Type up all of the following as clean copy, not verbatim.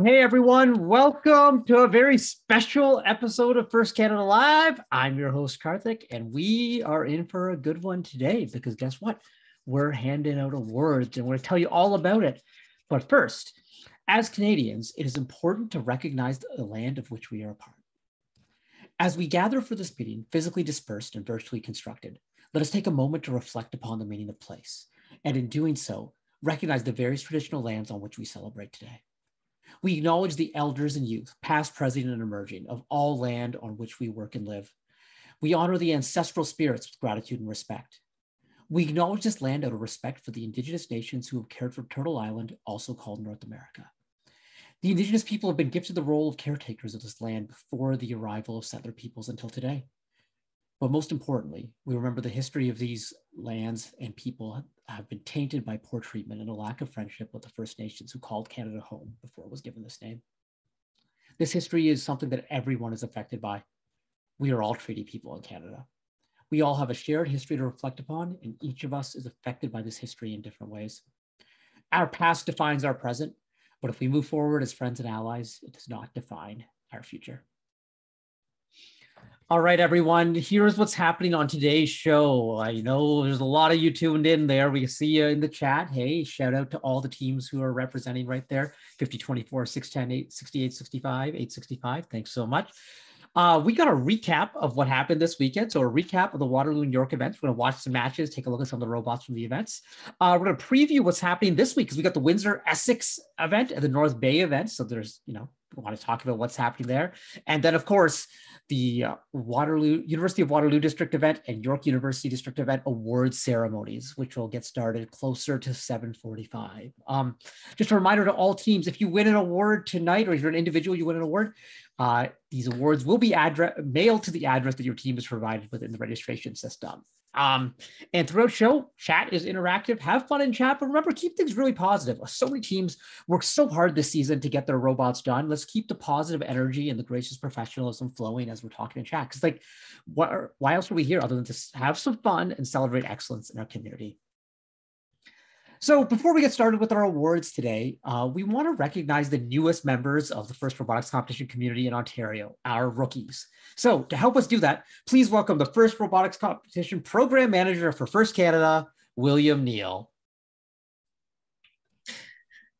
Hey everyone, welcome to a very special episode of First Canada Live. I'm your host, Karthik, and we are in for a good one today because guess what? We're handing out awards and we're going to tell you all about it. But first, as Canadians, it is important to recognize the land of which we are a part. As we gather for this meeting, physically dispersed and virtually constructed, let us take a moment to reflect upon the meaning of place, and in doing so, recognize the various traditional lands on which we celebrate today. We acknowledge the elders and youth, past, present, and emerging, of all land on which we work and live. We honor the ancestral spirits with gratitude and respect. We acknowledge this land out of respect for the Indigenous nations who have cared for Turtle Island, also called North America. The Indigenous people have been gifted the role of caretakers of this land before the arrival of settler peoples until today. But most importantly, we remember the history of these lands and people have been tainted by poor treatment and a lack of friendship with the First Nations who called Canada home before it was given this name. This history is something that everyone is affected by. We are all treaty people in Canada. We all have a shared history to reflect upon, and each of us is affected by this history in different ways. Our past defines our present, but if we move forward as friends and allies, it does not define our future. All right, everyone, here's what's happening on today's show. I know there's a lot of you tuned in there. We see you in the chat. Hey, shout out to all the teams who are representing right there. 5024, 610, 868, 65, 865. Thanks so much. We got a recap of what happened this weekend. So a recap of the Waterloo and York events. We're going to watch some matches, take a look at some of the robots from the events. We're going to preview what's happening this week because we got the Windsor Essex event and the North Bay event. So there's, we want to talk about what's happening there. And then, of course, the University of Waterloo District event and York University District event award ceremonies, which will get started closer to 7:45. Just a reminder to all teams, if you win an award tonight, or if you're an individual, you win an award, these awards will be mailed to the address that your team is provided within the registration system. And throughout show, chat is interactive. Have fun in chat, but remember, keep things really positive. So many teams work so hard this season to get their robots done. Let's keep the positive energy and the gracious professionalism flowing as we're talking in chat. Because why else are we here other than to have some fun and celebrate excellence in our community? So before we get started with our awards today, we want to recognize the newest members of the FIRST Robotics Competition community in Ontario, our rookies. So to help us do that, please welcome the FIRST Robotics Competition Program Manager for FIRST Canada, William Neal.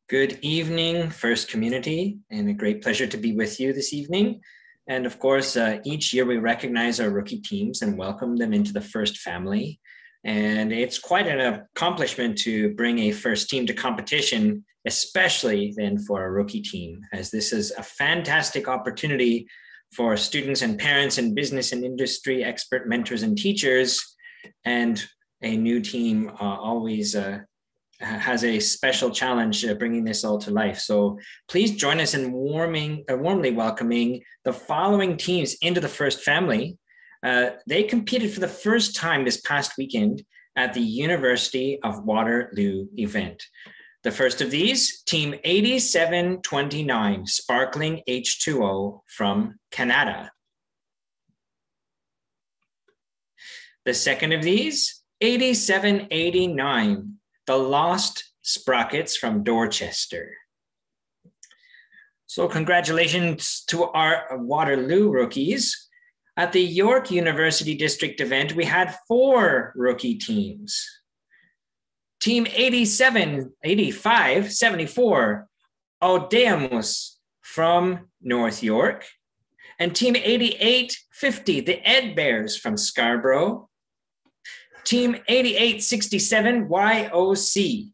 Good evening, FIRST community, and a great pleasure to be with you this evening. And of course, each year we recognize our rookie teams and welcome them into the FIRST family. And it's quite an accomplishment to bring a FIRST team to competition, especially then for a rookie team, as this is a fantastic opportunity for students and parents and business and industry expert mentors and teachers. And a new team always has a special challenge bringing this all to life. So please join us in warmly welcoming the following teams into the FIRST family. They competed for the first time this past weekend at the University of Waterloo event. The first of these, Team 8729, Sparkling H2O from Canada. The second of these, 8789, the Lost Sprockets from Dorchester. So congratulations to our Waterloo rookies. At the York University District event, we had 4 rookie teams. Team 8574, Odeamus from North York, and Team 8850, the Ed Bears from Scarborough. Team 8867, YOC,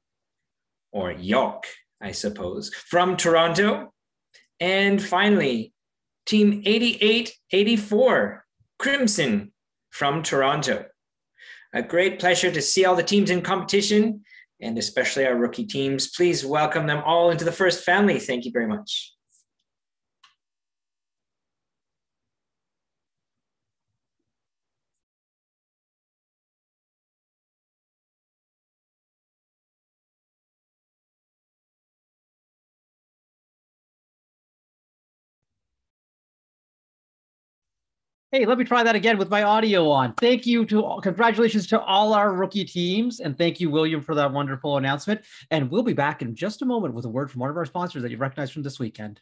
or York, I suppose, from Toronto. And finally, Team 8884, Crimson from Toronto. A great pleasure to see all the teams in competition, and especially our rookie teams. Please welcome them all into the FIRST family. Thank you very much. Hey, let me try that again with my audio on. Thank you to all, congratulations to all our rookie teams. And thank you, William, for that wonderful announcement. And we'll be back in just a moment with a word from one of our sponsors that you recognize from this weekend.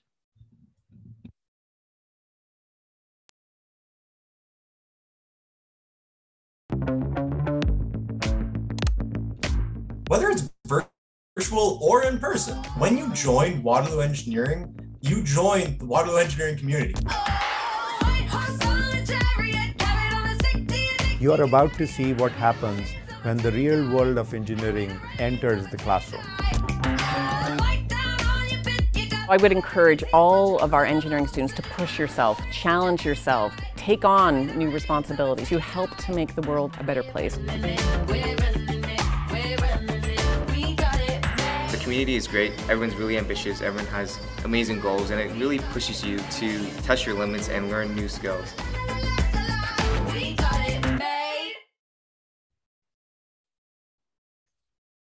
Whether it's virtual or in person, when you join Waterloo Engineering, you join the Waterloo Engineering community. You are about to see what happens when the real world of engineering enters the classroom. I would encourage all of our engineering students to push yourself, challenge yourself, take on new responsibilities. You help to make the world a better place. The community is great. Everyone's really ambitious. Everyone has amazing goals, and it really pushes you to test your limits and learn new skills.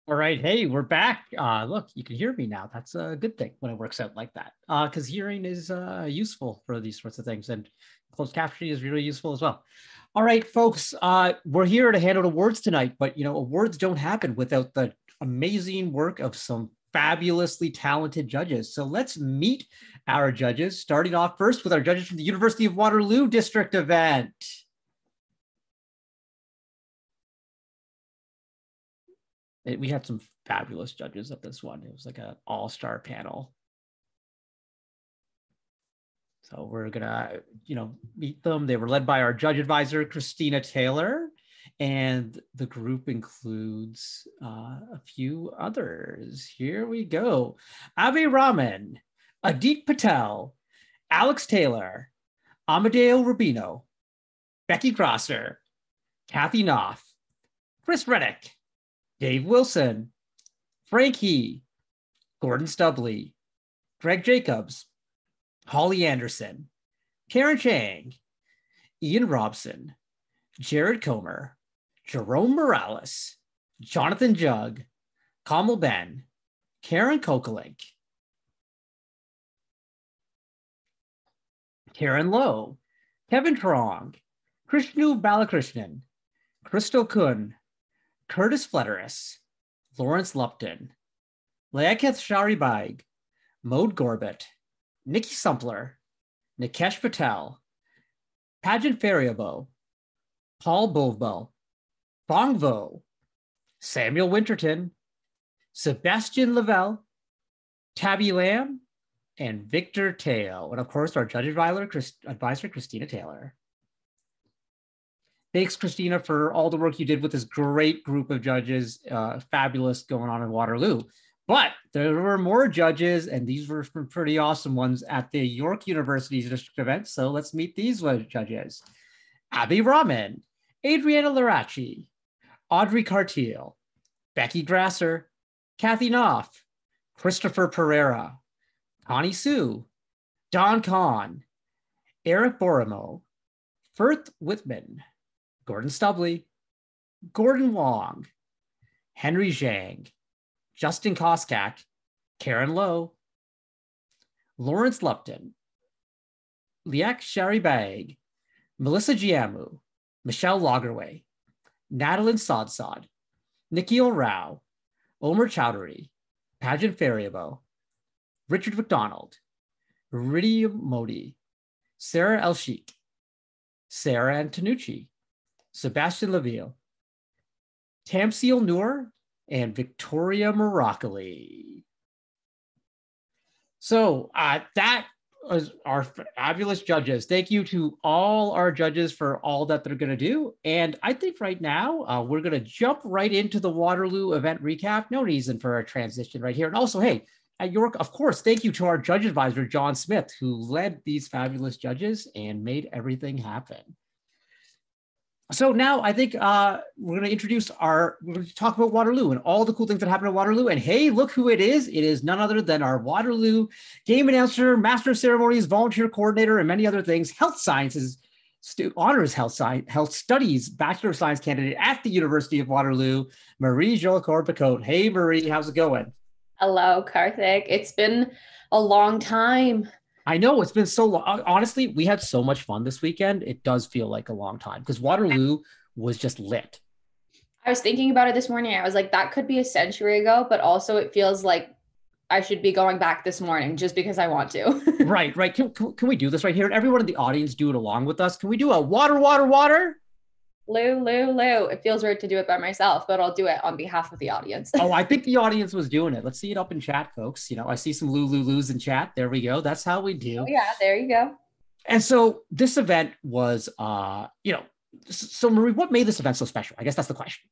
All right. Hey, we're back. Look, you can hear me now. That's a good thing when it works out like that, because hearing is useful for these sorts of things, and closed captioning is really useful as well. All right, folks, we're here to hand out awards tonight, but awards don't happen without the amazing work of some fabulously talented judges. So let's meet our judges, starting off first with our judges from the University of Waterloo District event. We had some fabulous judges at this one. It was like an all-star panel. So we're gonna, meet them. They were led by our judge advisor, Christina Taylor, and the group includes a few others. Here we go. Avi Rahman, Adit Patel, Alex Taylor, Amadeo Rubino, Becky Grosser, Kathy Knopf, Chris Reddick, Dave Wilson, Frank He, Gordon Stubley, Greg Jacobs, Holly Anderson, Karen Chang, Ian Robson, Jared Comer, Jerome Morales, Jonathan Jug, Kamal Ben, Karen Kokalink, Karen Lowe, Kevin Trong, Krishnu Balakrishnan, Crystal Kun, Curtis Flederis, Lawrence Lupton, Leaketh Sharibaig, Mode Gorbett, Nikki Sumpler, Nikesh Patel, Pageant Fariabo, Paul Bovbel, Fong Vo, Samuel Winterton, Sebastian Lavelle, Tabby Lamb, and Victor Teo. And of course, our judge advisor, Christina Taylor. Thanks, Christina, for all the work you did with this great group of judges. Fabulous going on in Waterloo. But there were more judges, and these were some pretty awesome ones at the York University's district event. So let's meet these judges. Abby Rahman, Adriana Larachi, Audrey Cartiel, Becky Grasser, Kathy Knopf, Christopher Pereira, Connie Sue, Don Kahn, Eric Borimo, Firth Whitman, Gordon Stubley, Gordon Wong, Henry Zhang, Justin Koskak, Karen Lowe, Lawrence Lupton, Liak Sharibaig, Melissa Giamu, Michelle Lagerway, Nadalyn Sodsod, Nikhil Rao, Omer Chowdhury, Pageant Fariabo, Richard McDonald, Riddhi Modi, Sarah Elsheikh, Sarah Antonucci, Sebastian Laville, Tamsil Noor, and Victoria Murakali. So that was our fabulous judges. Thank you to all our judges for all that they're going to do. And I think right now we're going to jump right into the Waterloo event recap. No reason for a transition right here. And also, hey, at York, of course, thank you to our judge advisor, John Smith, who led these fabulous judges and made everything happen. So now I think we're going to talk about Waterloo and all the cool things that happened at Waterloo. And hey, look who it is. It is none other than our Waterloo game announcer, master of ceremonies, volunteer coordinator, and many other things, health sciences, honors health studies, Bachelor of Science candidate at the University of Waterloo, Marie Jolicoeur-Picotte. Hey, Marie, how's it going? Hello, Karthik. It's been a long time I know it's been so long. Honestly, we had so much fun this weekend. It does feel like a long time because Waterloo was just lit. I was thinking about it this morning. I was like, that could be a century ago, but also it feels like I should be going back this morning just because I want to. Right. Can we do this right here? And everyone in the audience do it along with us. Can we do a water, water, water? Lou, Lou, Lou. It feels weird to do it by myself, but I'll do it on behalf of the audience. Oh, I think the audience was doing it. Let's see it up in chat, folks. You know, I see some Lou, Lou, Lou's in chat. There we go. That's how we do. Oh, yeah, there you go. And so this event was, so Marie, what made this event so special? I guess that's the question.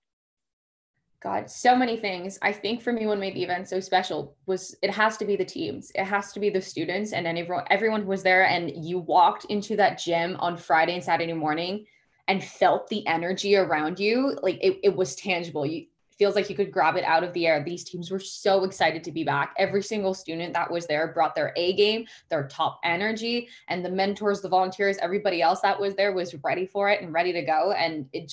God, so many things. I think for me, what made the event so special was it has to be the teams. It has to be the students and then everyone who was there. And you walked into that gym on Friday and Saturday morning and felt the energy around you. Like it was tangible. It feels like you could grab it out of the air. These teams were so excited to be back. Every single student that was there brought their A game, their top energy, and the mentors, the volunteers, everybody else that was there was ready for it and ready to go. And it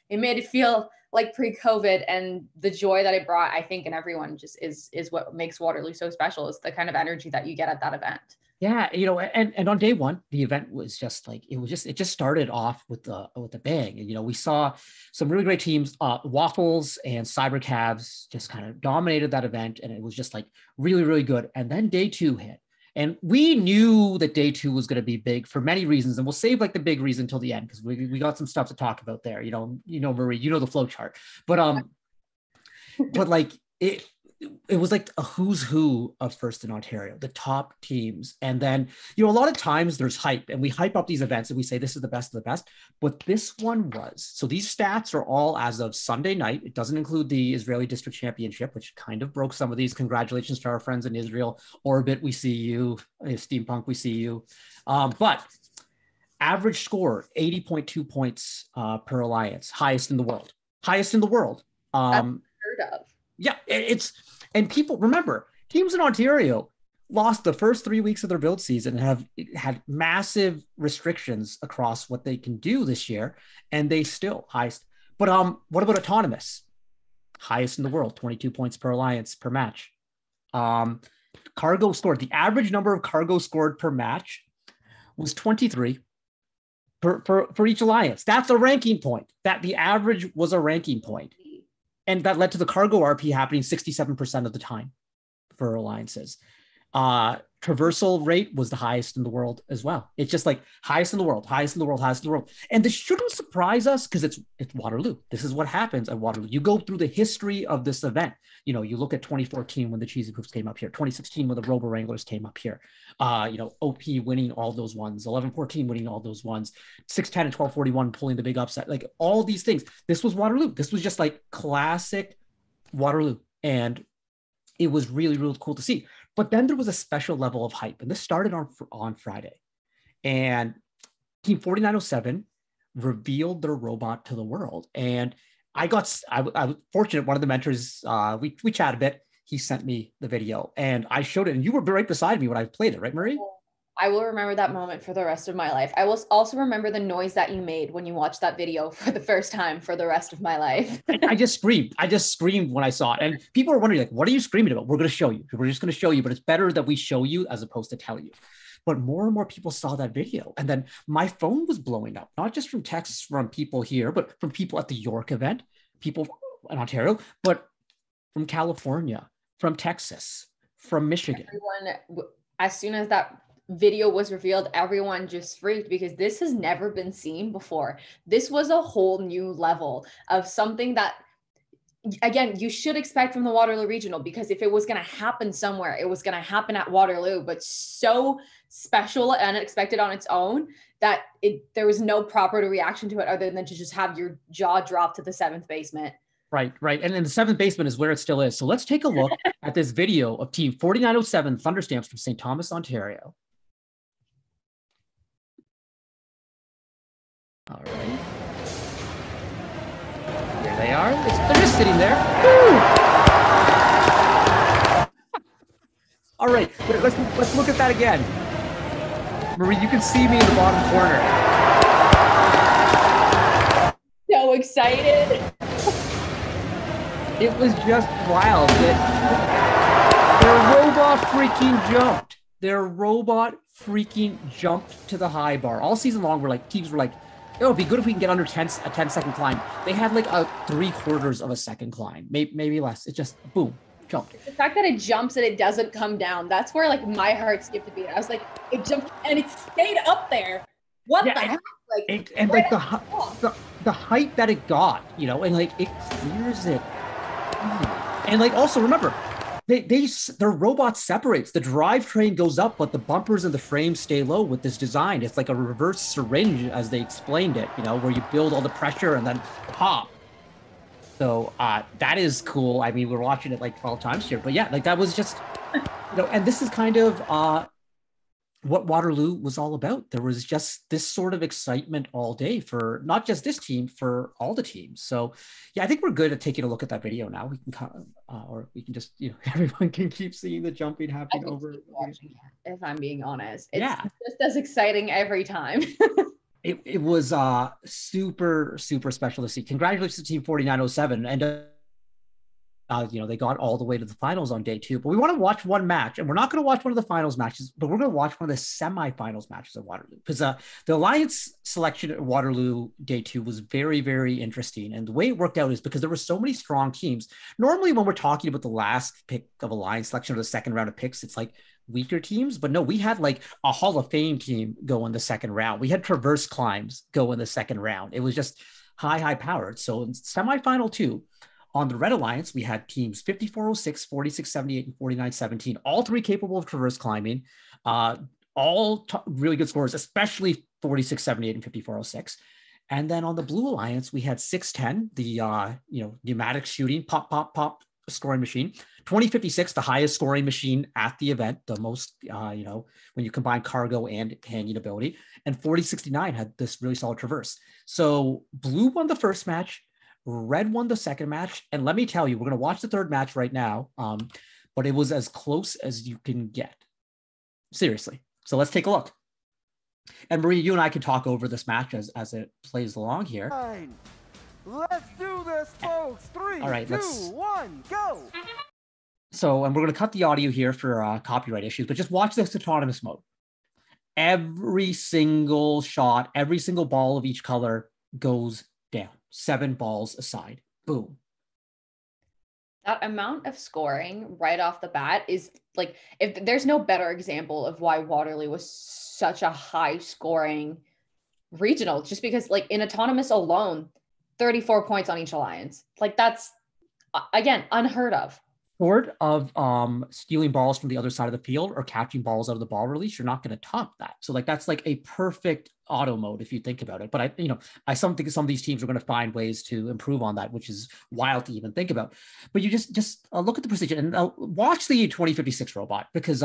made it feel like pre-COVID, and the joy that it brought, I think, in everyone just is what makes Waterloo so special, is the kind of energy that you get at that event. Yeah, and on day one, the event was just like, it just started off with a bang. And, we saw some really great teams, Waffles and Cyber Cavs just kind of dominated that event. And it was just like really, really good. And then day two hit. And we knew that day two was going to be big for many reasons, and we'll save like the big reason until the end because we got some stuff to talk about there. Marie, the flow chart, but like it was like a who's who of First in Ontario, the top teams. And then, a lot of times there's hype and we hype up these events and we say, this is the best of the best, but this one was. So these stats are all as of Sunday night. It doesn't include the Israeli District Championship, which kind of broke some of these. Congratulations to our friends in Israel. Orbit, we see you. Steampunk, we see you. But average score, 80.2 points per alliance, highest in the world. Unheard of. Yeah, and people remember, teams in Ontario lost the first 3 weeks of their build season and have had massive restrictions across what they can do this year, and they still highest. But what about autonomous? Highest in the world, 22 points per alliance per match. Cargo scored, the average number of cargo scored per match was 23 for each alliance. That's a ranking point. That the average was a ranking point. And that led to the cargo RP happening 67% of the time for alliances. Traversal rate was the highest in the world as well. It's just like highest in the world. And this shouldn't surprise us because it's Waterloo. This is what happens at Waterloo. You go through the history of this event. You look at 2014 when the Cheesy Poops came up here, 2016 when the Robo Wranglers came up here, OP winning all those ones, 11-14 winning all those ones, 6-10 and 12-41 pulling the big upset, like all these things. This was Waterloo. This was just like classic Waterloo. And it was really, really cool to see. But then there was a special level of hype, and this started on Friday. And Team 4907 revealed their robot to the world. And I was fortunate. One of the mentors, we chatted a bit. He sent me the video, and I showed it. And you were right beside me when I played it, right, Marie? I will remember that moment for the rest of my life. I will also remember the noise that you made when you watched that video for the first time for the rest of my life. I just screamed when I saw it. And people are wondering, like, what are you screaming about? We're going to show you. We're just going to show you, but it's better that we show you as opposed to tell you. But more and more people saw that video. And then my phone was blowing up, not just from texts from people here, but from people at the York event, people in Ontario, but from California, from Texas, from Michigan. Everyone, as soon as that video was revealed, everyone just freaked because this has never been seen before. This was a whole new level of something that, again, you should expect from the Waterloo Regional, because if it was going to happen somewhere, it was going to happen at Waterloo, but so special and unexpected on its own that there was no proper reaction to it other than to just have your jaw drop to the seventh basement. Right. And then the seventh basement is where it still is. So let's take a look at this video of Team 4907 Thunderstamps from St. Thomas, Ontario. All right. There they are. They're just sitting there. Woo! All right. Let's look at that again. Marie, you can see me in the bottom corner. So excited. It was just wild. Their robot freaking jumped. their robot freaking jumped to the high bar. All season long, teams were like, it would be good if we can get under a 10-second climb. They had like a 3/4 of a second climb, maybe less. It just, boom, jumped. The fact that it jumps and it doesn't come down, that's where like my heart skipped a beat. I was like, it jumped and it stayed up there. What the heck? Like, and like the height that it got, you know, and like it clears it. And like also remember, their robot separates. The drivetrain goes up, but the bumpers and the frames stay low with this design. It's like a reverse syringe, as they explained it, you know, where you build all the pressure and then pop. So that is cool. I mean, we're watching it like 12 times here, but yeah, like that was just, you know, and this is kind of what Waterloo was all about. There was just this sort of excitement all day for not just this team, for all the teams. So yeah, I think we're good at taking a look at that video now. We can or we can just, you know, everyone can keep seeing the jumping happening over. Watching it, if I'm being honest, it's just as exciting every time. It was super special to see. Congratulations to Team 4907, and you know, they got all the way to the finals on day 2, but we want to watch one match, and we're not going to watch one of the finals matches, but we're going to watch one of the semifinals matches at Waterloo, because the Alliance selection at Waterloo day 2 was very interesting. And the way it worked out is because there were so many strong teams. Normally when we're talking about the last pick of Alliance selection or the second round of picks, it's like weaker teams, but no, we had like a Hall of Fame team go in the second round. We had Traverse Climbs go in the second round. It was just high powered. So in semifinal 2, on the Red Alliance, we had teams 5406, 4678, and 4917, all 3 capable of traverse climbing, all really good scores, especially 4678 and 5406. And then on the Blue Alliance, we had 610, the you know, pneumatic shooting, pop scoring machine, 2056, the highest scoring machine at the event, the most, you know, when you combine cargo and hanging ability, and 4069 had this really solid traverse. So Blue won the first match, Red won the second match, and let me tell you, we're going to watch the third match right now, but it was as close as you can get. Seriously. So let's take a look. And Maria, you and I can talk over this match as it plays along here. Fine. Let's do this, folks. 3, all right, 2, 1, go. So, and we're going to cut the audio here for copyright issues, but just watch this autonomous mode. Every single shot, every single ball of each color goes down. 7 balls aside. Boom. That amount of scoring right off the bat is like, if there's no better example of why Waterloo was such a high scoring regional, just because like in autonomous alone, 34 points on each alliance. Like that's, again, unheard of. Short of stealing balls from the other side of the field or catching balls out of the ball release, you're not going to top that. So like that's like a perfect auto mode if you think about it. But I think some of these teams are going to find ways to improve on that, which is wild to even think about. But you just look at the precision and watch the 2056 robot, because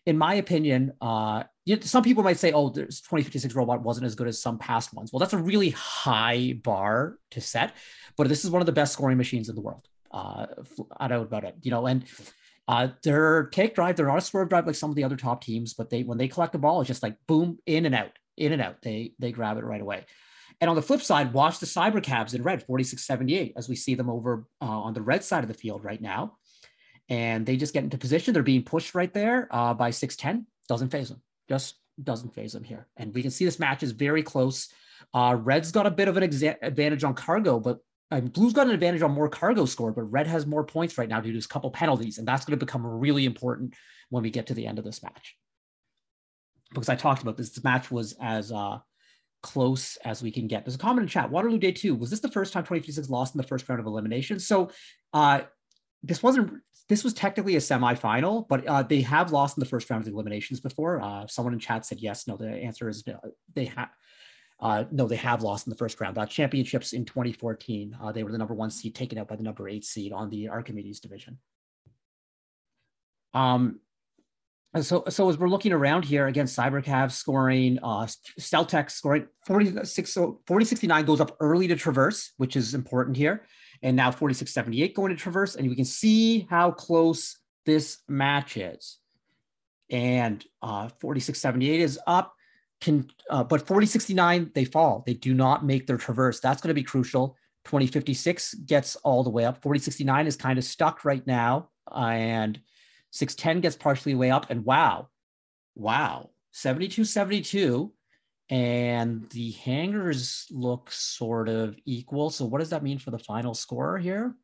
in my opinion, some people might say, oh, this 2056 robot wasn't as good as some past ones. Well, that's a really high bar to set, but this is one of the best scoring machines in the world. I know about it, you know, and their take drive, they're not a swerve drive like some of the other top teams, but when they collect the ball, it's just like boom, in and out. They grab it right away. And on the flip side, watch the Cybercabs in red, 4678, as we see them over on the red side of the field right now. And they just get into position. They're being pushed right there by 610. Doesn't phase them. Just doesn't phase them here. And we can see this match is very close. Red's got a bit of an advantage on cargo, but Blue's got an advantage on more cargo score, but Red has more points right now due to his couple penalties. And that's going to become really important when we get to the end of this match. Because I talked about this match was as close as we can get. There's a comment in chat. Waterloo Day 2, was this the first time 2056 lost in the first round of elimination? So this was technically a semifinal, but they have lost in the first round of eliminations before. Someone in chat said yes. No, the answer is no. No, they have lost in the first round. Championships in 2014, they were the number 1 seed, taken out by the number 8 seed on the Archimedes division. So as we're looking around here, again, Cybercav scoring, Steltech scoring 4069 goes up early to Traverse, which is important here. And now 4678 going to Traverse, and we can see how close this match is. And 4678 is up. But 4069, they fall. They do not make their traverse. That's going to be crucial. 2056 gets all the way up. 4069 is kind of stuck right now. And 610 gets partially way up. And wow, Wow. 72-72. And the hangers look sort of equal. So what does that mean for the final score here?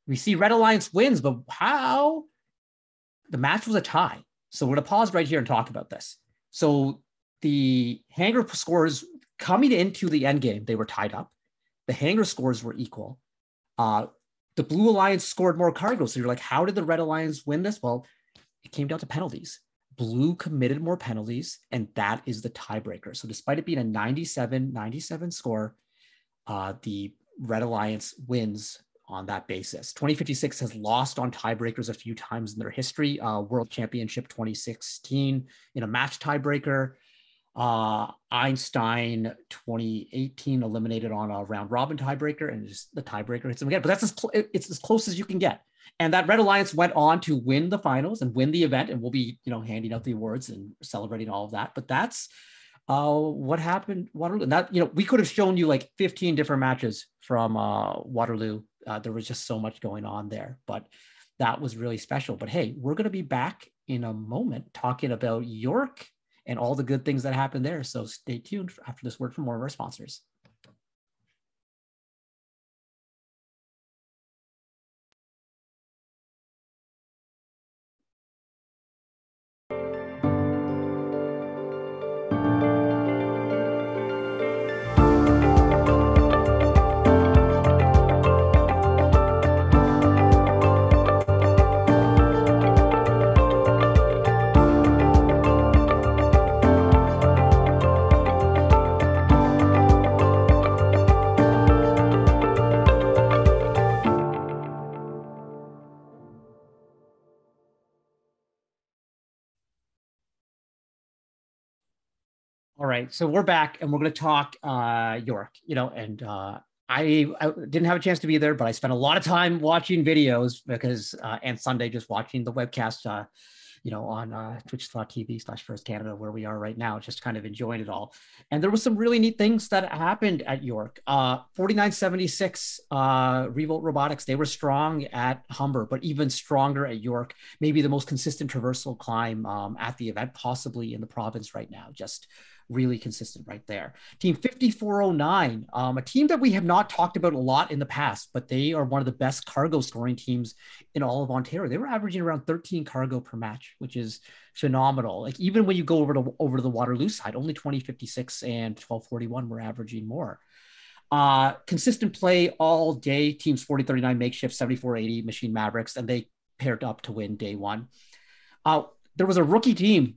We see Red Alliance wins, but how? The match was a tie. So we're going to pause right here and talk about this. So the hanger scores coming into the end game, they were tied up. The hanger scores were equal. The Blue Alliance scored more cargo. So you're like, how did the Red Alliance win this? Well, it came down to penalties. Blue committed more penalties, and that is the tiebreaker. So despite it being a 97-97 score, the Red Alliance wins on that basis. 2056 has lost on tiebreakers a few times in their history. World Championship 2016 in a match tiebreaker. Einstein 2018 eliminated on a round robin tiebreaker, and just the tiebreaker hits them again. But that's it's as close as you can get. And that Red Alliance went on to win the finals and win the event, and we'll be, handing out the awards and celebrating all of that. But that's what happened Waterloo. And that, we could have shown you like 15 different matches from Waterloo. There was just so much going on there, but that was really special. But hey, we're going to be back in a moment talking about York and all the good things that happened there. So stay tuned after this word from more of our sponsors. All right, so we're back and we're going to talk York, and I didn't have a chance to be there, but I spent a lot of time watching videos because, and Sunday just watching the webcast, on twitch.tv/First Canada, where we are right now, just kind of enjoying it all. And there was some really neat things that happened at York. 4976 Revolt Robotics, they were strong at Humber, but even stronger at York. Maybe the most consistent traversal climb at the event, possibly in the province right now. Just really consistent right there. Team 5409, a team that we have not talked about a lot in the past, but they are one of the best cargo scoring teams in all of Ontario. They were averaging around 13 cargo per match, which is phenomenal. Like even when you go over to the Waterloo side, only 2056 and 1241 were averaging more. Consistent play all day. Teams 4039 Makeshift, 7480 Machine Mavericks, and they paired up to win day one. There was a rookie team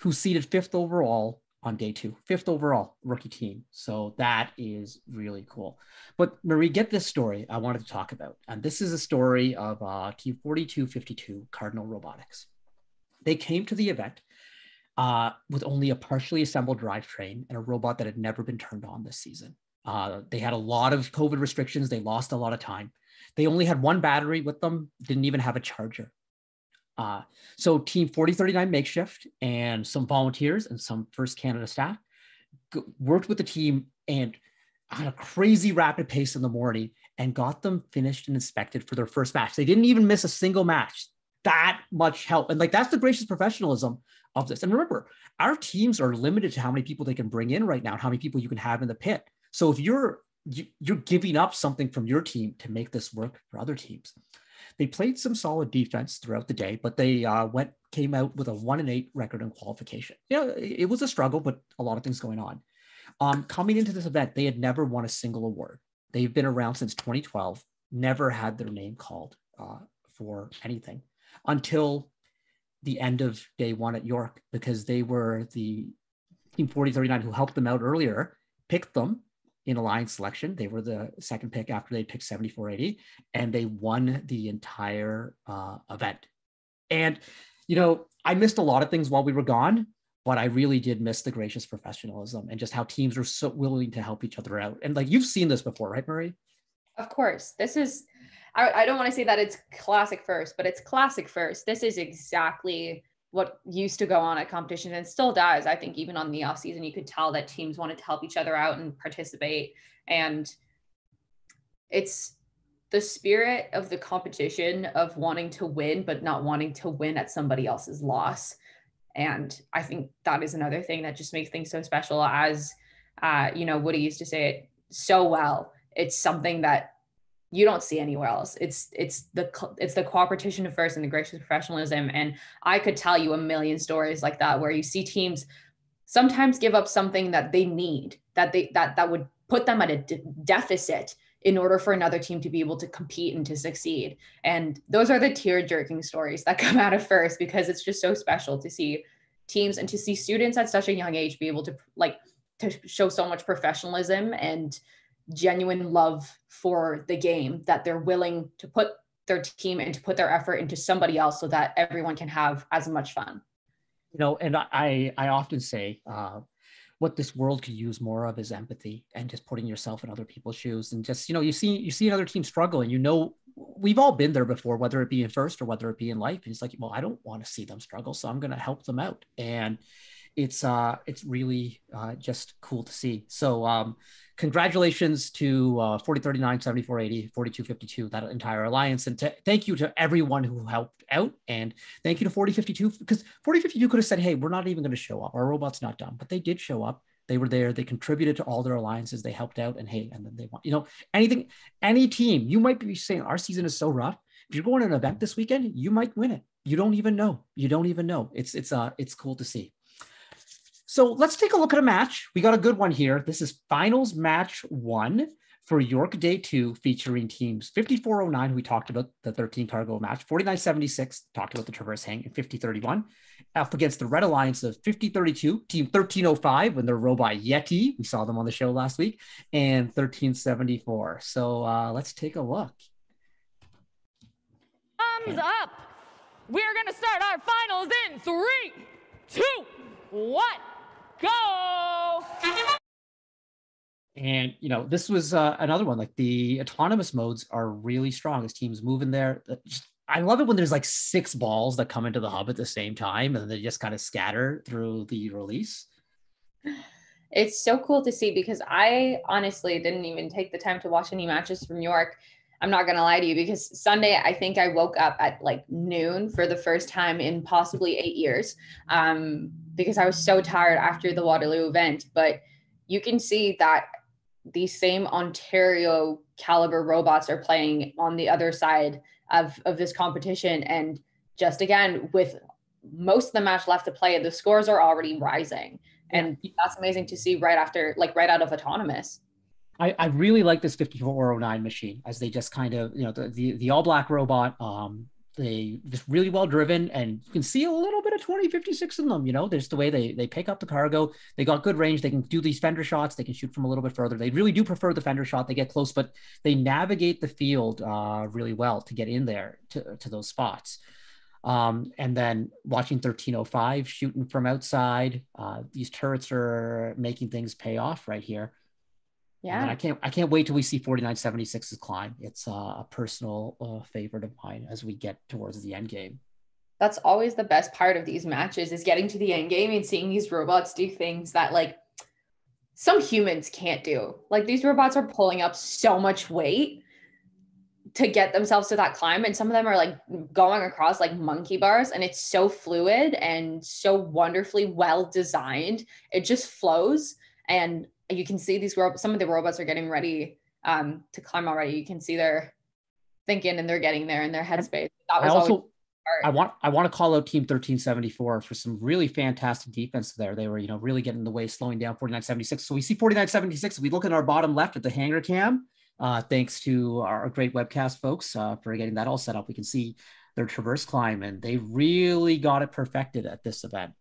who seeded 5th overall on day 2, 5th overall rookie team. So that is really cool. But Marie, get this story I wanted to talk about. And this is a story of Team 4252 Cardinal Robotics. They came to the event with only a partially assembled drivetrain and a robot that had never been turned on this season. They had a lot of COVID restrictions. They lost a lot of time. They only had one battery with them, didn't even have a charger. So Team 4039 Makeshift and some volunteers and some First Canada staff worked with the team and at a crazy rapid pace in the morning and got them finished and inspected for their first match. They didn't even miss a single match. That much help. And that's the gracious professionalism of this. And remember, our teams are limited to how many people they can bring in right now and how many people you can have in the pit. So if you're giving up something from your team to make this work for other teams. They played some solid defense throughout the day, but they came out with a 1-8 record in qualification. It was a struggle, but a lot of things going on. Coming into this event, they had never won a single award. They've been around since 2012, never had their name called for anything until the end of day one at York, because they were the Team 4039 who helped them out earlier, picked them in alliance selection. They were the second pick after they picked 7480, and they won the entire event. And, I missed a lot of things while we were gone, but I really did miss the gracious professionalism and just how teams are so willing to help each other out. And you've seen this before, right, Marie? Of course. This is, I don't want to say that it's classic first, but it's classic first. This is exactly what used to go on at competition and still does. I think even on the off season, you could tell that teams wanted to help each other out and participate. And it's the spirit of the competition of wanting to win, but not wanting to win at somebody else's loss. And I think that is another thing that just makes things so special. As Woody used to say it so well, it's something that you don't see anywhere else. It's the cooperation of first and the gracious professionalism. And I could tell you a million stories like that, where you see teams sometimes give up something that they need, that would put them at a deficit in order for another team to be able to compete and to succeed. And those are the tear-jerking stories that come out of first, because it's just so special to see teams and to see students at such a young age be able to show so much professionalism and genuine love for the game, that they're willing to put their team and to put their effort into somebody else so that everyone can have as much fun. And I often say what this world could use more of is empathy and just putting yourself in other people's shoes. And just, you see another team struggle, and we've all been there before, whether it be in first or whether it be in life. And it's like, well, I don't want to see them struggle, so I'm going to help them out. And it's really just cool to see. So congratulations to 4039, 7480, 4252, that entire alliance. And thank you to everyone who helped out. And thank you to 4052, because 4052 could have said, hey, we're not even going to show up. Our robot's not done. But they did show up. They were there. They contributed to all their alliances. They helped out. And hey, and then they want, any team, you might be saying our season is so rough. If you're going to an event this weekend, you might win it. You don't even know. It's cool to see. So let's take a look at a match. We got a good one here. This is finals match 1 for York Day 2, featuring teams 5409, who we talked about, the 13 cargo match, 4976, talked about the Traverse Hang, and 5031, up against the Red Alliance of 5032, team 1305, and their robot Yeti. We saw them on the show last week, and 1374. So let's take a look. Thumbs up. We're going to start our finals in 3, 2, 1. Go! And, this was another one. Like, the autonomous modes are really strong as teams move in there. I love it when there's like 6 balls that come into the hub at the same time, and they just kind of scatter through the release. It's so cool to see, because I honestly didn't even take the time to watch any matches from York. I'm not going to lie to you, because Sunday, I think I woke up at like noon for the first time in possibly 8 years, because I was so tired after the Waterloo event. But you can see that these same Ontario caliber robots are playing on the other side of this competition. And just again, with most of the match left to play, the scores are already rising. And that's amazing to see right out of autonomous. I really like this 5409 machine, as they just kind of, the all black robot, they just really well driven, and you can see a little bit of 2056 in them. There's the way they pick up the cargo. They got good range. They can do these fender shots. They can shoot from a little bit further. They really do prefer the fender shot. They get close, but they navigate the field really well to get in there to those spots. And then watching 1305 shooting from outside, these turrets are making things pay off right here. Yeah, and I can't wait till we see 4976's climb. It's a personal favorite of mine as we get towards the end game. That's always the best part of these matches, is getting to the end game and seeing these robots do things that like some humans can't do. Like, these robots are pulling up so much weight to get themselves to that climb, and some of them are like going across like monkey bars, and it's so fluid and so wonderfully well designed. It just flows, and you can see some of the robots are getting ready to climb already. You can see they're thinking and they're getting there in their headspace. That was I want to call out team 1374 for some really fantastic defense there. They were, really getting in the way, slowing down 4976. So we see 4976. We look at our bottom left at the hanger cam. Thanks to our great webcast folks for getting that all set up. We can see their traverse climb, and they really got it perfected at this event.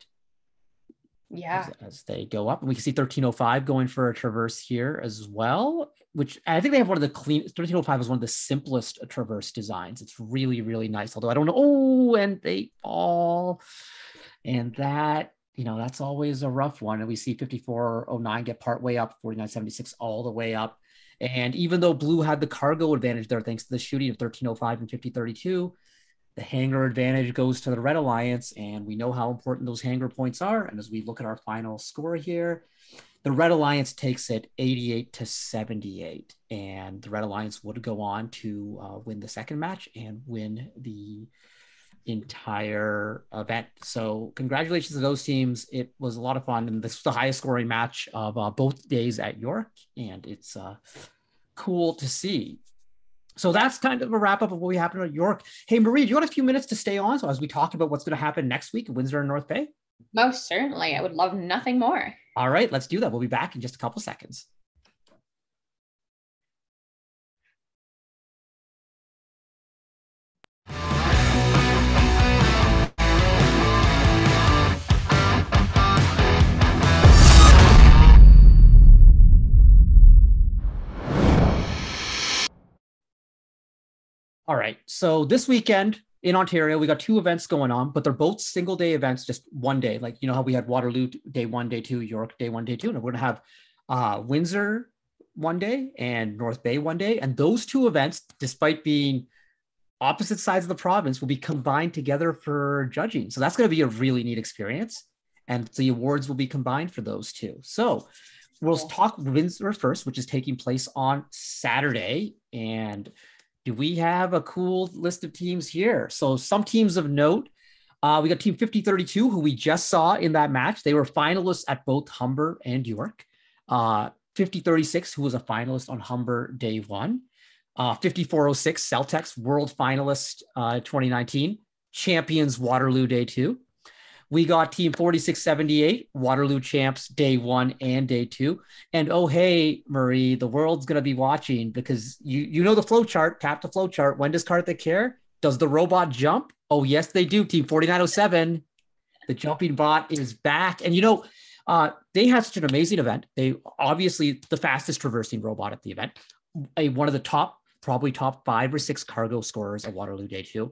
Yeah, as they go up, and we can see 1305 going for a traverse here as well, which I think they have one of the 1305 is one of the simplest traverse designs. It's really, really nice. Although I don't know. Oh, and they fall, and that, that's always a rough one. And we see 5409 get part way up, 4976 all the way up. And even though blue had the cargo advantage there, thanks to the shooting of 1305 and 5032, the hanger advantage goes to the Red Alliance, and we know how important those hanger points are. And as we look at our final score here, the Red Alliance takes it 88-78, and the Red Alliance would go on to win the second match and win the entire event. So congratulations to those teams. It was a lot of fun, and this was the highest scoring match of both days at York, and it's cool to see. So that's kind of a wrap up of what happened at York. Hey, Marie, do you want a few minutes to stay on so as we talk about what's going to happen next week in Windsor and North Bay? Most certainly. I would love nothing more. All right, let's do that. We'll be back in just a couple seconds. All right, so this weekend in Ontario, we got 2 events going on, but they're both single day events, just one day. Like, you know how we had Waterloo day 1, day 2, York day 1, day 2, and we're gonna have Windsor one day and North Bay one day. And those 2 events, despite being opposite sides of the province, will be combined together for judging. So that's gonna be a really neat experience. And the awards will be combined for those 2. So we'll talk Windsor first, which is taking place on Saturday. And do we have a cool list of teams here? So some teams of note, we got Team 5032, who we just saw in that match. They were finalists at both Humber and York. 5036, who was a finalist on Humber day 1. 5406, Celtex, world finalist 2019. Champions Waterloo day 2. We got Team 4678, Waterloo champs day 1 and day 2. And oh, hey, Marie, the world's going to be watching because you know the flow chart, tap the flow chart. When does Karthik care? Does the robot jump? Oh, yes, they do. Team 4907, the jumping bot is back. And you know, they had such an amazing event. They obviously the fastest traversing robot at the event, one of the probably top 5 or 6 cargo scorers at Waterloo day 2.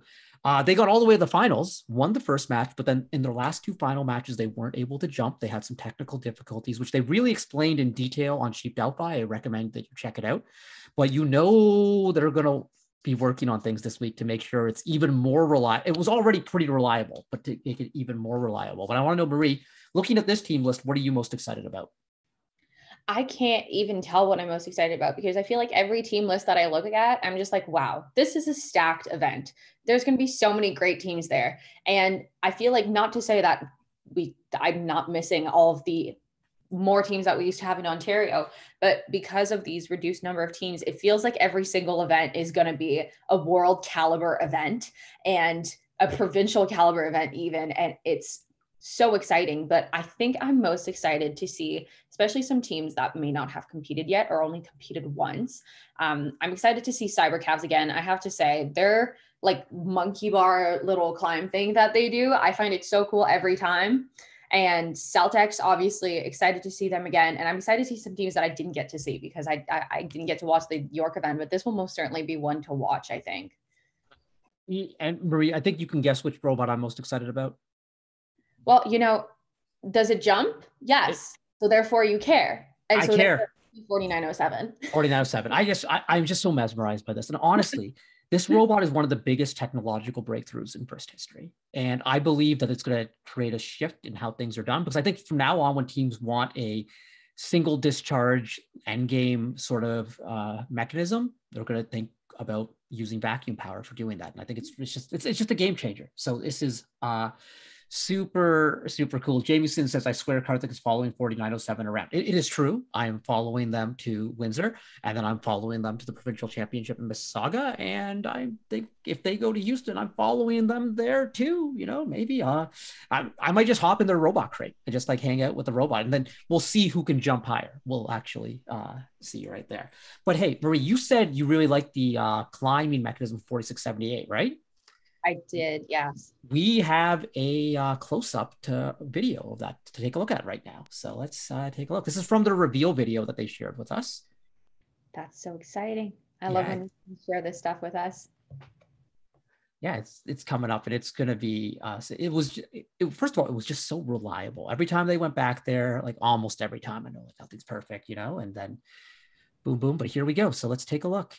They got all the way to the finals, won the first match, but then in their last 2 final matches, they weren't able to jump. They had some technical difficulties, which they really explained in detail on Sheep Delphi. I recommend that you check it out. But you know they're going to be working on things this week to make sure it's even more reliable. It was already pretty reliable, but to make it even more reliable. But I want to know, Marie, looking at this team list, what are you most excited about? I can't even tell what I'm most excited about because I feel like every team list that I look at, I'm just like, wow, this is a stacked event. There's going to be so many great teams there. And I feel like, not to say that I'm not missing all of the more teams that we used to have in Ontario, but because of these reduced number of teams, it feels like every single event is going to be a world caliber event and a provincial caliber event even. And it's so exciting, but I think I'm most excited to see, especially some teams that may not have competed yet or only competed once. I'm excited to see Cyber Cavs again. I have to say, they're like monkey bar little climb thing that they do. I find it so cool every time. And Celtex, obviously excited to see them again. And I'm excited to see some teams that I didn't get to see because I didn't get to watch the York event, but this will most certainly be one to watch, I think. And Marie, I think you can guess which robot I'm most excited about. Well, you know, does it jump? Yes. So therefore you care. And so I care. 4907. 4907. I'm just so mesmerized by this. And honestly, this robot is one of the biggest technological breakthroughs in burst history. And I believe that it's going to create a shift in how things are done. Because I think from now on, when teams want a single discharge endgame sort of mechanism, they're going to think about using vacuum power for doing that. And I think it's just a game changer. So this is super, super cool. Jameson says, I swear Karthik is following 4907 around. It is true. I am following them to Windsor, and then I'm following them to the provincial championship in Mississauga. And I think if they go to Houston, I'm following them there too. You know, maybe I might just hop in their robot crate and just like hang out with the robot, and then we'll see who can jump higher. We'll actually see right there. But hey, Marie, you said you really like the climbing mechanism 4678, right? I did, yes. We have a close-up to video of that to take a look at right now. So let's take a look. This is from the reveal video that they shared with us. That's so exciting. I love when you share this stuff with us. Yeah, it's coming up, and it's going to be, first of all, it was just so reliable. Every time they went back there, like almost every time, I know like nothing's perfect, you know, and then boom, boom. But here we go. So let's take a look.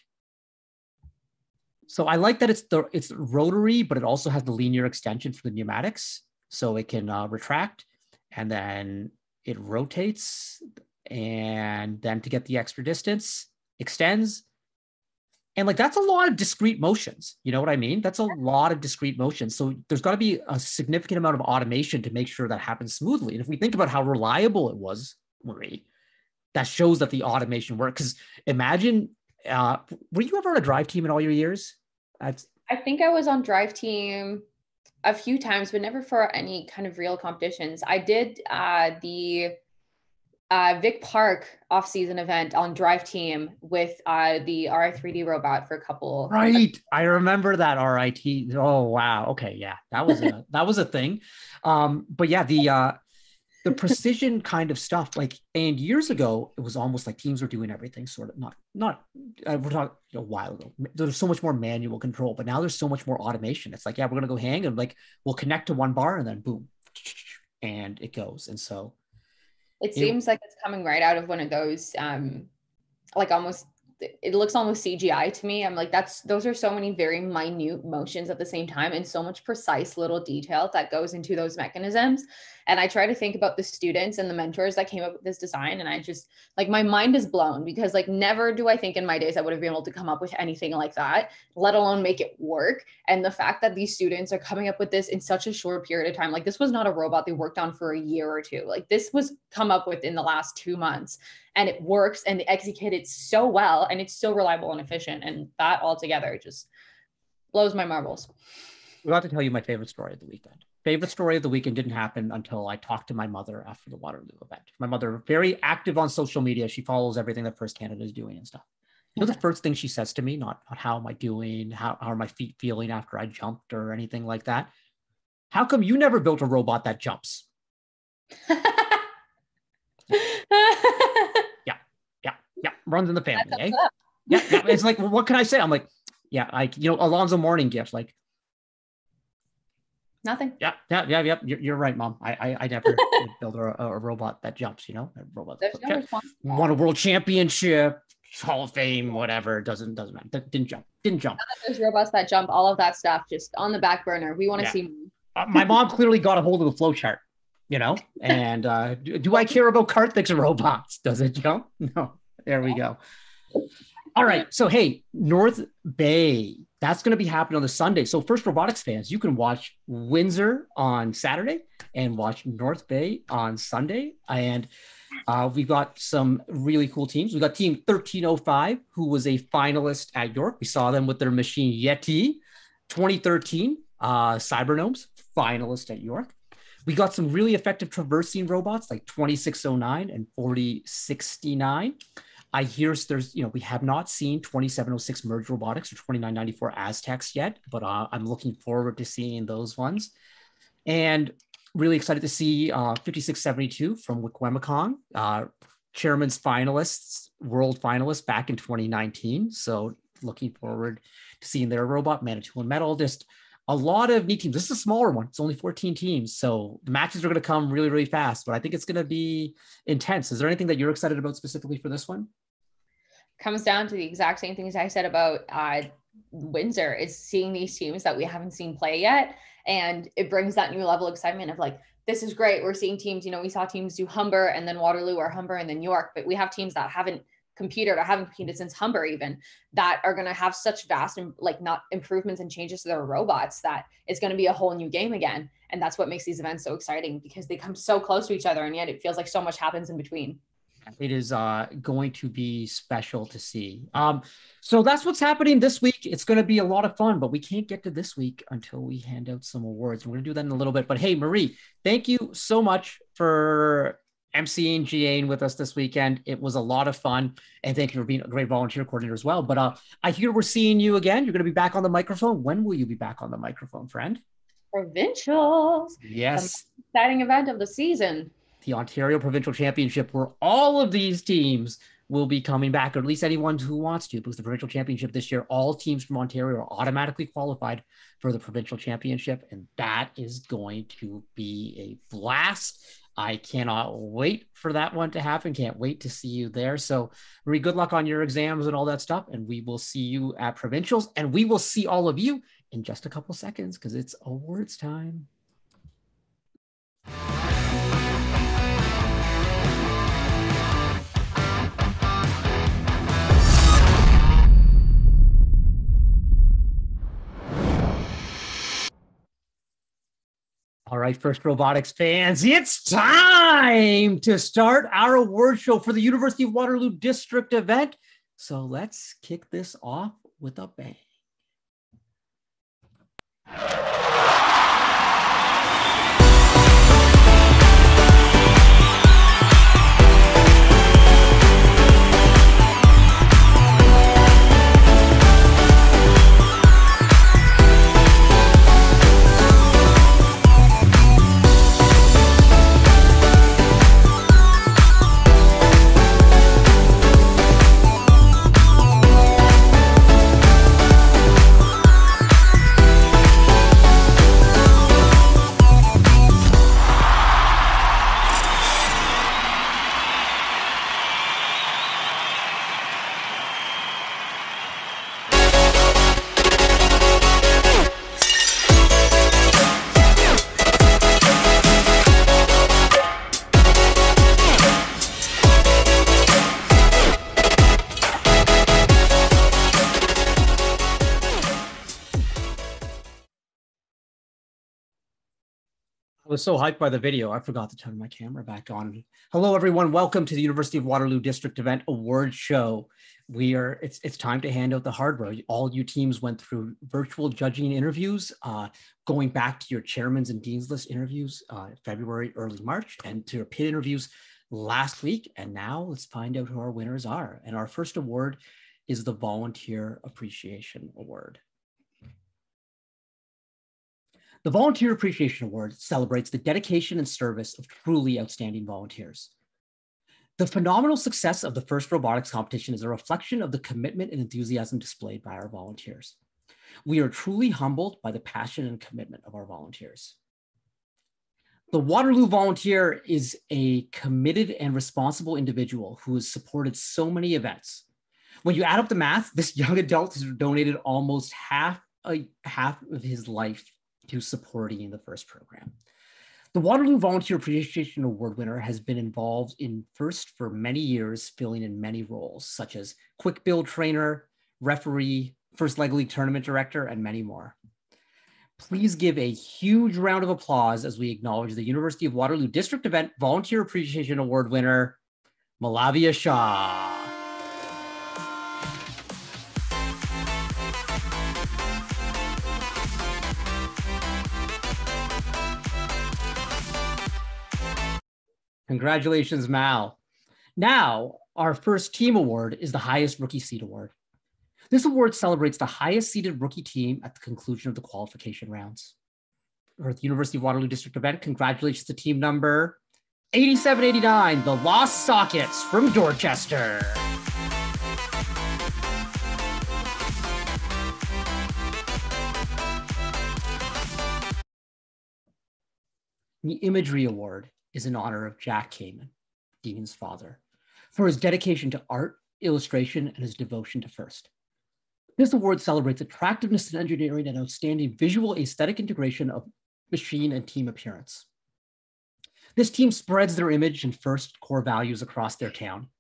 So I like that it's rotary, but it also has the linear extension for the pneumatics. So it can retract, and then it rotates, and then to get the extra distance, extends, And like, that's a lot of discrete motions. You know what I mean? That's a lot of discrete motions. So there's got to be a significant amount of automation to make sure that happens smoothly. And if we think about how reliable it was, Marie, that shows that the automation worked. Because imagine, were you ever on a drive team in all your years? I think I was on drive team a few times, but never for any kind of real competitions. I did the Vic Park off-season event on drive team with the RI3D robot for a couple. Right. I remember that RIT. Oh, wow. Okay. Yeah. That was a thing. But yeah, the precision kind of stuff, like, and years ago, it was almost like teams were doing everything sort of we're talking a while ago. There's so much more manual control, but now there's so much more automation. It's like, yeah, we're going to go hang and like, we'll connect to one bar and then boom, and it goes. And so it seems like it's coming right out of one of those, like almost, it looks almost CGI to me. I'm like, those are so many very minute motions at the same time and so much precise little detail that goes into those mechanisms. And I try to think about the students and the mentors that came up with this design. And I just like, my mind is blown because like, never do I think in my days I would have been able to come up with anything like that, let alone make it work. And the fact that these students are coming up with this in such a short period of time, like this was not a robot they worked on for a year or two. Like this was come up with in the last 2 months, and it works and they execute it so well, and it's so reliable and efficient. And that all together just blows my marbles. We got to tell you my favorite story of the weekend. Favorite story of the weekend didn't happen until I talked to my mother after the Waterloo event. My mother, very active on social media. She follows everything that First Canada is doing and stuff. You know, the first thing she says to me, not how am I doing? How are my feet feeling after I jumped or anything like that? How come you never built a robot that jumps? Yeah. Runs in the family, eh? Yeah. It's like, well, what can I say? I'm like, yeah, like, you know, Alonzo Mourning gift, like, nothing. Yeah. You're right, Mom. I never build a robot that jumps, you know, a robot that won a world championship, Hall of Fame, whatever. Doesn't matter. Didn't jump. Those robots that jump, all of that stuff, just on the back burner. We want to see more. My mom clearly got a hold of the flow chart, you know, and do I care about Karthik's robots? Does it jump? No. There we go. All right. So, hey, North Bay, that's going to be happening on the Sunday. So first, robotics fans, you can watch Windsor on Saturday and watch North Bay on Sunday. And we've got some really cool teams. We got team 1305, who was a finalist at York. We saw them with their machine Yeti. 2013, Cybergnomes, finalist at York. We got some really effective traversing robots like 2609 and 4069. I hear there's, you know, we have not seen 2706 Merge Robotics or 2994 Aztecs yet, but I'm looking forward to seeing those ones. And really excited to see 5672 from Wikwemikong, chairman's finalists, world finalists back in 2019. So looking forward to seeing their robot, Manitoulin Metal. Just a lot of neat teams. This is a smaller one. It's only 14 teams. So the matches are going to come really, really fast, but I think it's going to be intense. Is there anything that you're excited about specifically for this one? Comes down to the exact same things I said about Windsor, is seeing these teams that we haven't seen play yet. And it brings that new level of excitement of like, this is great. We're seeing teams, you know, we saw teams do Humber and then Waterloo or Humber and then York, but we have teams that haven't competed or haven't competed since Humber even, that are going to have such vast and like not improvements and changes to their robots that it's going to be a whole new game again. And that's what makes these events so exciting, because they come so close to each other and yet it feels like so much happens in between. It is going to be special to see. So that's what's happening this week. It's going to be a lot of fun, but we can't get to this week until we hand out some awards. We're going to do that in a little bit. But hey, Marie, thank you so much for MCing GAing with us this weekend. It was a lot of fun. And thank you for being a great volunteer coordinator as well. But I hear we're seeing you again. You're going to be back on the microphone. When will you be back on the microphone, friend? Provincials. Yes. Exciting event of the season. The Ontario Provincial Championship, where all of these teams will be coming back, or at least anyone who wants to, because the Provincial Championship this year, all teams from Ontario are automatically qualified for the Provincial Championship, and that is going to be a blast. I cannot wait for that one to happen. Can't wait to see you there. So, Marie, good luck on your exams and all that stuff, and we will see you at Provincials, and we will see all of you in just a couple seconds because it's awards time. right, First Robotics fans, it's time to start our award show for the University of Waterloo District event. So let's kick this off with a bang. I was so hyped by the video, I forgot to turn my camera back on. Hello, everyone. Welcome to the University of Waterloo District Event Award Show. It's time to hand out the hardware. All you teams went through virtual judging interviews, going back to your chairman's and dean's list interviews, February, early March, and to your pit interviews last week. And now let's find out who our winners are. And our first award is the Volunteer Appreciation Award. The Volunteer Appreciation Award celebrates the dedication and service of truly outstanding volunteers. The phenomenal success of the first robotics competition is a reflection of the commitment and enthusiasm displayed by our volunteers. We are truly humbled by the passion and commitment of our volunteers. The Waterloo Volunteer is a committed and responsible individual who has supported so many events. When you add up the math, this young adult has donated almost half of his life to supporting the FIRST program. The Waterloo Volunteer Appreciation Award winner has been involved in FIRST for many years, filling in many roles, such as quick build trainer, referee, FIRST Leg League tournament director, and many more. Please give a huge round of applause as we acknowledge the University of Waterloo District Event Volunteer Appreciation Award winner, Malavia Shah. Congratulations, Mal. Now, our first team award is the highest rookie seed award. This award celebrates the highest seeded rookie team at the conclusion of the qualification rounds. For the University of Waterloo District event, congratulations to team number 8789, the Lost Sockets from Dorchester. The Imagery Award is in honor of Jack Kamen, Dean's father, for his dedication to art, illustration, and his devotion to FIRST. This award celebrates attractiveness in engineering and outstanding visual aesthetic integration of machine and team appearance. This team spreads their image and FIRST core values across their town.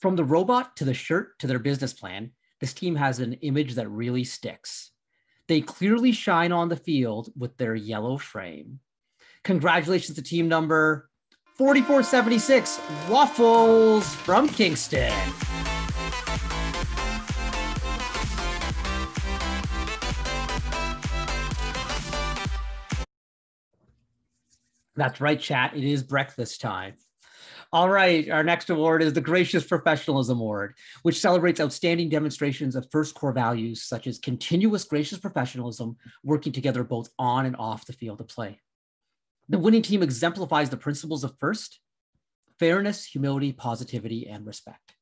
From the robot to the shirt to their business plan, this team has an image that really sticks. They clearly shine on the field with their yellow frame. Congratulations to team number 4476, Waffles from Kingston. That's right, chat. It is breakfast time. All right, our next award is the Gracious Professionalism Award, which celebrates outstanding demonstrations of FIRST core values, such as continuous gracious professionalism, working together both on and off the field of play. The winning team exemplifies the principles of FIRST: fairness, humility, positivity, and respect.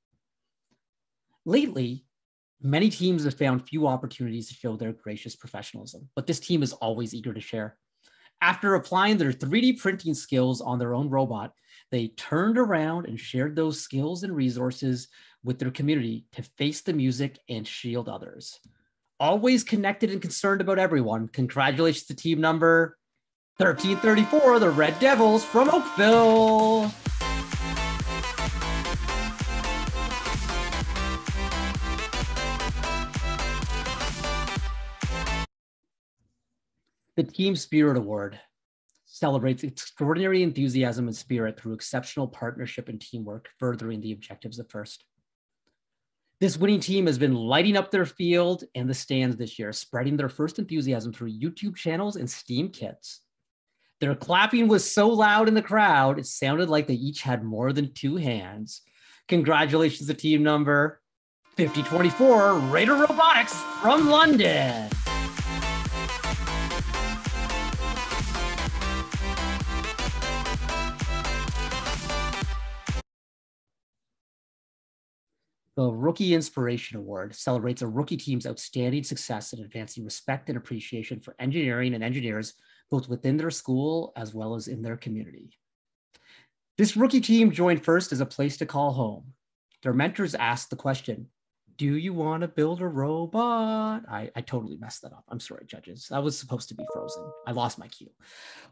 Lately, many teams have found few opportunities to show their gracious professionalism, but this team is always eager to share. After applying their 3D printing skills on their own robot, they turned around and shared those skills and resources with their community to face the music and shield others. Always connected and concerned about everyone, congratulations to team number 1334, the Red Devils from Oakville. The Team Spirit Award celebrates extraordinary enthusiasm and spirit through exceptional partnership and teamwork, furthering the objectives of FIRST. This winning team has been lighting up their field and the stands this year, spreading their FIRST enthusiasm through YouTube channels and Steam kits. Their clapping was so loud in the crowd, it sounded like they each had more than 2 hands. Congratulations to team number 5024, Raider Robotics from London. The Rookie Inspiration Award celebrates a rookie team's outstanding success in advancing respect and appreciation for engineering and engineers, both within their school as well as in their community. This rookie team joined FIRST as a place to call home. Their mentors asked the question, do you want to build a robot? I totally messed that up. I'm sorry, judges. That was supposed to be Frozen. I lost my cue.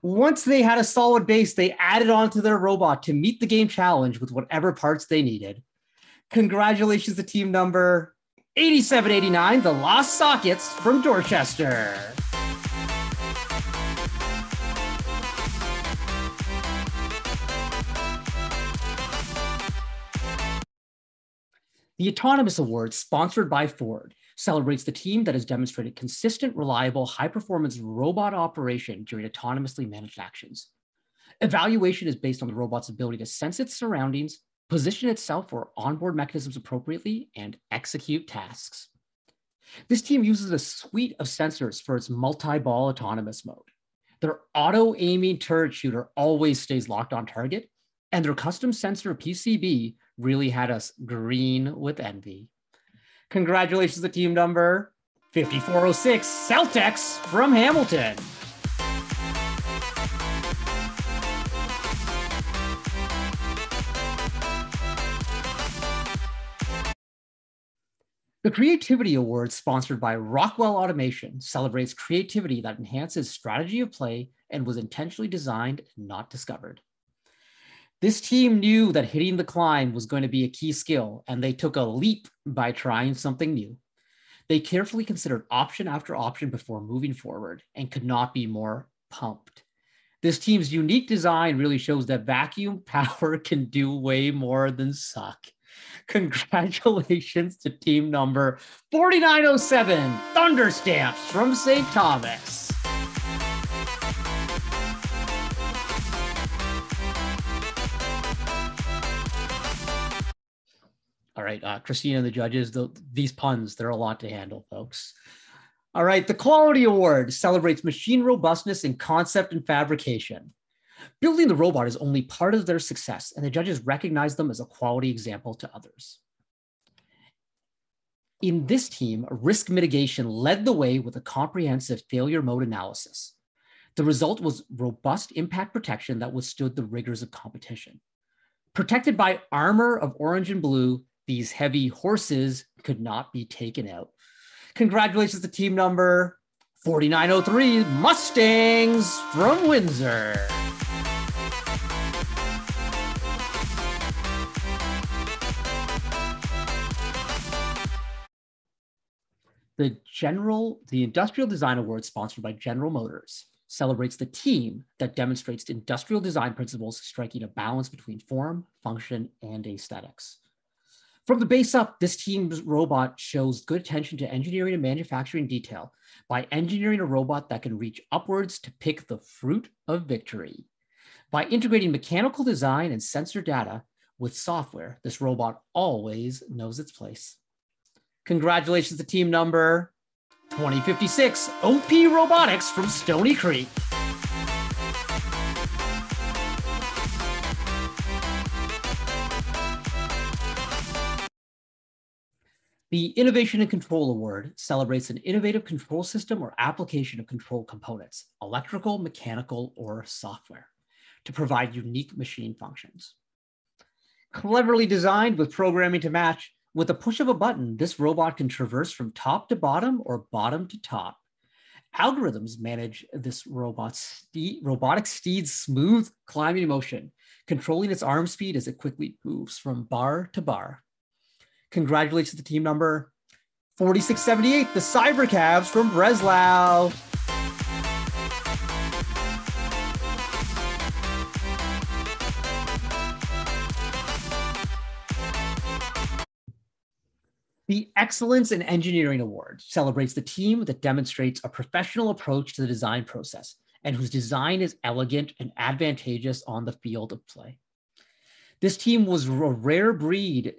Once they had a solid base, they added on to their robot to meet the game challenge with whatever parts they needed. Congratulations to team number 8789, the Lost Sockets from Dorchester. The Autonomous Award, sponsored by Ford, celebrates the team that has demonstrated consistent, reliable, high-performance robot operation during autonomously managed actions. Evaluation is based on the robot's ability to sense its surroundings, position itself or onboard mechanisms appropriately, and execute tasks. This team uses a suite of sensors for its multi-ball autonomous mode. Their auto-aiming turret shooter always stays locked on target, and their custom sensor PCB really had us green with envy. Congratulations to team number 5406, Celtex from Hamilton. The Creativity Award, sponsored by Rockwell Automation, celebrates creativity that enhances strategy of play and was intentionally designed and not discovered. This team knew that hitting the climb was going to be a key skill, and they took a leap by trying something new. They carefully considered option after option before moving forward and could not be more pumped. This team's unique design really shows that vacuum power can do way more than suck. Congratulations to team number 4907, Thunderstamps from St. Thomas. All right, Christina and the judges, these puns, they're a lot to handle, folks. All right, the Quality Award celebrates machine robustness in concept and fabrication. Building the robot is only part of their success, and the judges recognize them as a quality example to others. In this team, risk mitigation led the way with a comprehensive failure mode analysis. The result was robust impact protection that withstood the rigors of competition. Protected by armor of orange and blue, these heavy horses could not be taken out. Congratulations to team number 4903, Mustangs from Windsor. The Industrial Design Award, sponsored by General Motors, celebrates the team that demonstrates industrial design principles, striking a balance between form, function, and aesthetics. From the base up, this team's robot shows good attention to engineering and manufacturing detail by engineering a robot that can reach upwards to pick the fruit of victory. By integrating mechanical design and sensor data with software, this robot always knows its place. Congratulations to team number 2056, OP Robotics from Stony Creek. The Innovation and Control Award celebrates an innovative control system or application of control components, electrical, mechanical, or software, to provide unique machine functions. Cleverly designed with programming to match, with a push of a button, this robot can traverse from top to bottom or bottom to top. Algorithms manage this robotic steed's smooth climbing motion, controlling its arm speed as it quickly moves from bar to bar. Congratulations to team number 4678, the Cybercabs from Breslau. The Excellence in Engineering Award celebrates the team that demonstrates a professional approach to the design process and whose design is elegant and advantageous on the field of play. This team was a rare breed.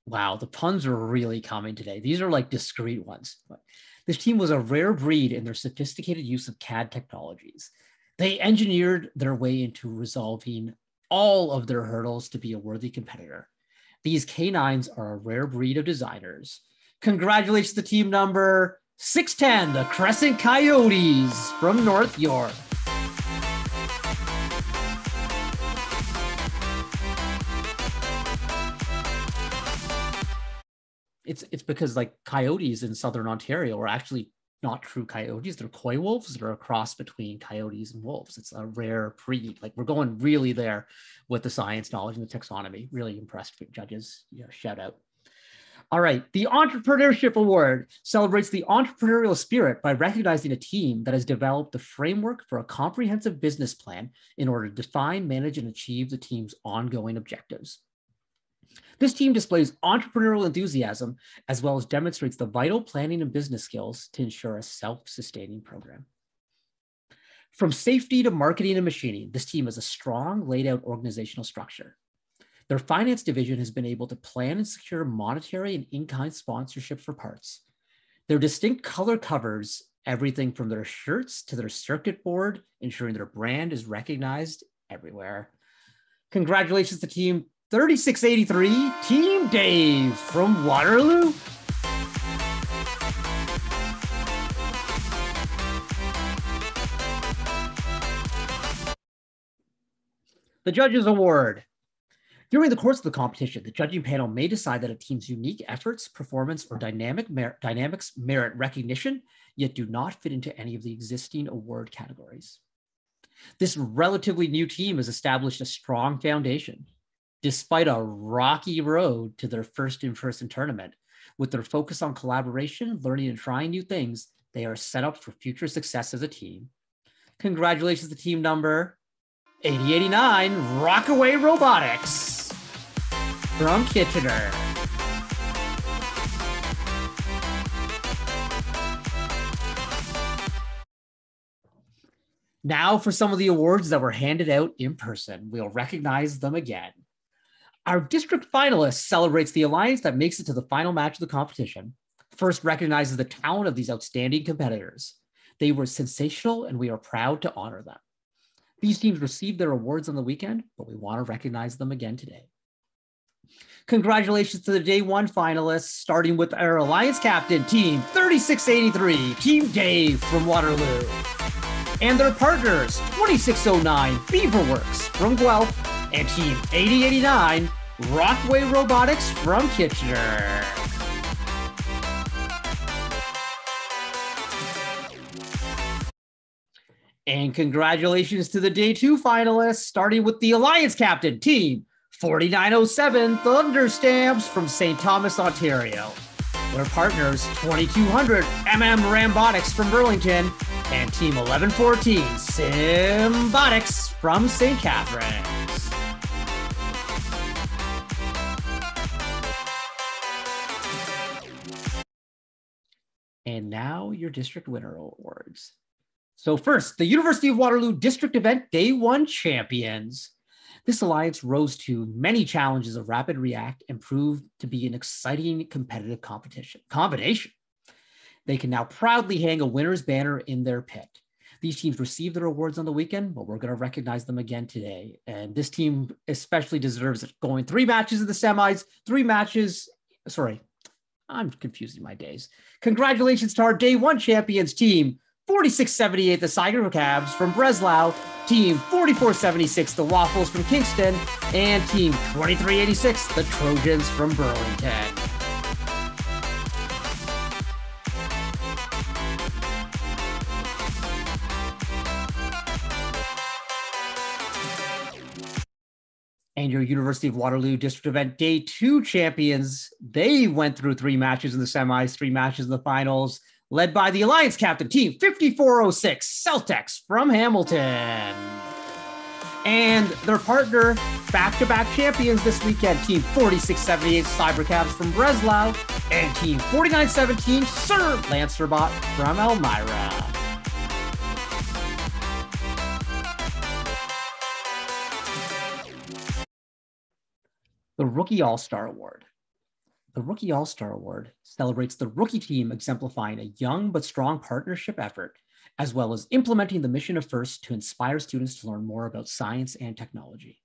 Wow, the puns are really coming today. These are like discrete ones. But this team was a rare breed in their sophisticated use of CAD technologies. They engineered their way into resolving all of their hurdles to be a worthy competitor. These canines are a rare breed of designers. Congratulations to team number 610, the Crescent Coyotes from North York. It's because like coyotes in Southern Ontario are actually not true coyotes. They're coy wolves that are a cross between coyotes and wolves. It's a rare breed. Like we're going really there with the science knowledge and the taxonomy. Really impressed with judges. Yeah, shout out. All right. The Entrepreneurship Award celebrates the entrepreneurial spirit by recognizing a team that has developed the framework for a comprehensive business plan in order to define, manage, and achieve the team's ongoing objectives. This team displays entrepreneurial enthusiasm as well as demonstrates the vital planning and business skills to ensure a self-sustaining program. From safety to marketing and machining, this team has a strong laid out organizational structure. Their finance division has been able to plan and secure monetary and in-kind sponsorship for parts. Their distinct color covers everything from their shirts to their circuit board, ensuring their brand is recognized everywhere. Congratulations to team 3683, Team Dave from Waterloo. The Judges Award. During the course of the competition, the judging panel may decide that a team's unique efforts, performance, or dynamics merit recognition, yet do not fit into any of the existing award categories. This relatively new team has established a strong foundation, despite a rocky road to their first in-person tournament. With their focus on collaboration, learning, and trying new things, they are set up for future success as a team. Congratulations to team number 8089, Rockaway Robotics from Kitchener. Now for some of the awards that were handed out in person. We'll recognize them again. Our district finalists celebrates the alliance that makes it to the final match of the competition. First recognizes the talent of these outstanding competitors. They were sensational and we are proud to honor them. These teams received their awards on the weekend, but we want to recognize them again today. Congratulations to the day one finalists, starting with our alliance captain, team 3683, Team Dave from Waterloo. And their partners, 2609, Beaverworks from Guelph, and team 8089, Rockaway Robotics from Kitchener. And congratulations to the day two finalists, starting with the alliance captain, team 4907, Thunderstamps from St. Thomas, Ontario. Their partners, 2200, Rambotics from Burlington, and team 1114, Symbotics from St. Catharines. And now your district winner awards. So first, the University of Waterloo District Event Day 1 champions. This alliance rose to many challenges of Rapid React and proved to be an exciting competitive combination. They can now proudly hang a winner's banner in their pit. These teams received their awards on the weekend, but we're going to recognize them again today. And this team especially deserves it, going 3 matches in the semis, 3 matches, sorry, I'm confusing my days. Congratulations to our day 1 champions, team 4678, the Cybercabs from Breslau, team 4476, the Waffles from Kingston, and team 2386, the Trojans from Burlington. And your University of Waterloo District Event Day 2 champions, they went through 3 matches in the semis, 3 matches in the finals, led by the Alliance captain, team 5406, Celtex from Hamilton. And their partner, back-to-back champions this weekend, team 4678, Cybercabs from Breslau, And Team 4917, Sir Lancerbot from Elmira. The Rookie All-Star Award. The Rookie All-Star Award celebrates the rookie team exemplifying a young but strong partnership effort, as well as implementing the mission of FIRST to inspire students to learn more about science and technology.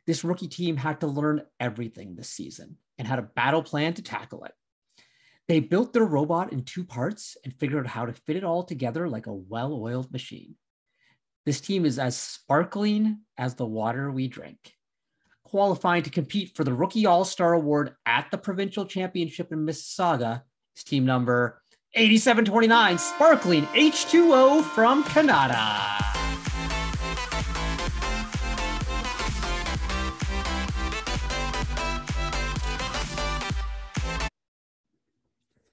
This rookie team had to learn everything this season and had a battle plan to tackle it. They built their robot in 2 parts and figured out how to fit it all together like a well-oiled machine. This team is as sparkling as the water we drink. Qualifying to compete for the Rookie All-Star Award at the Provincial Championship in Mississauga is team number 8729, Sparkling H2O from Canada.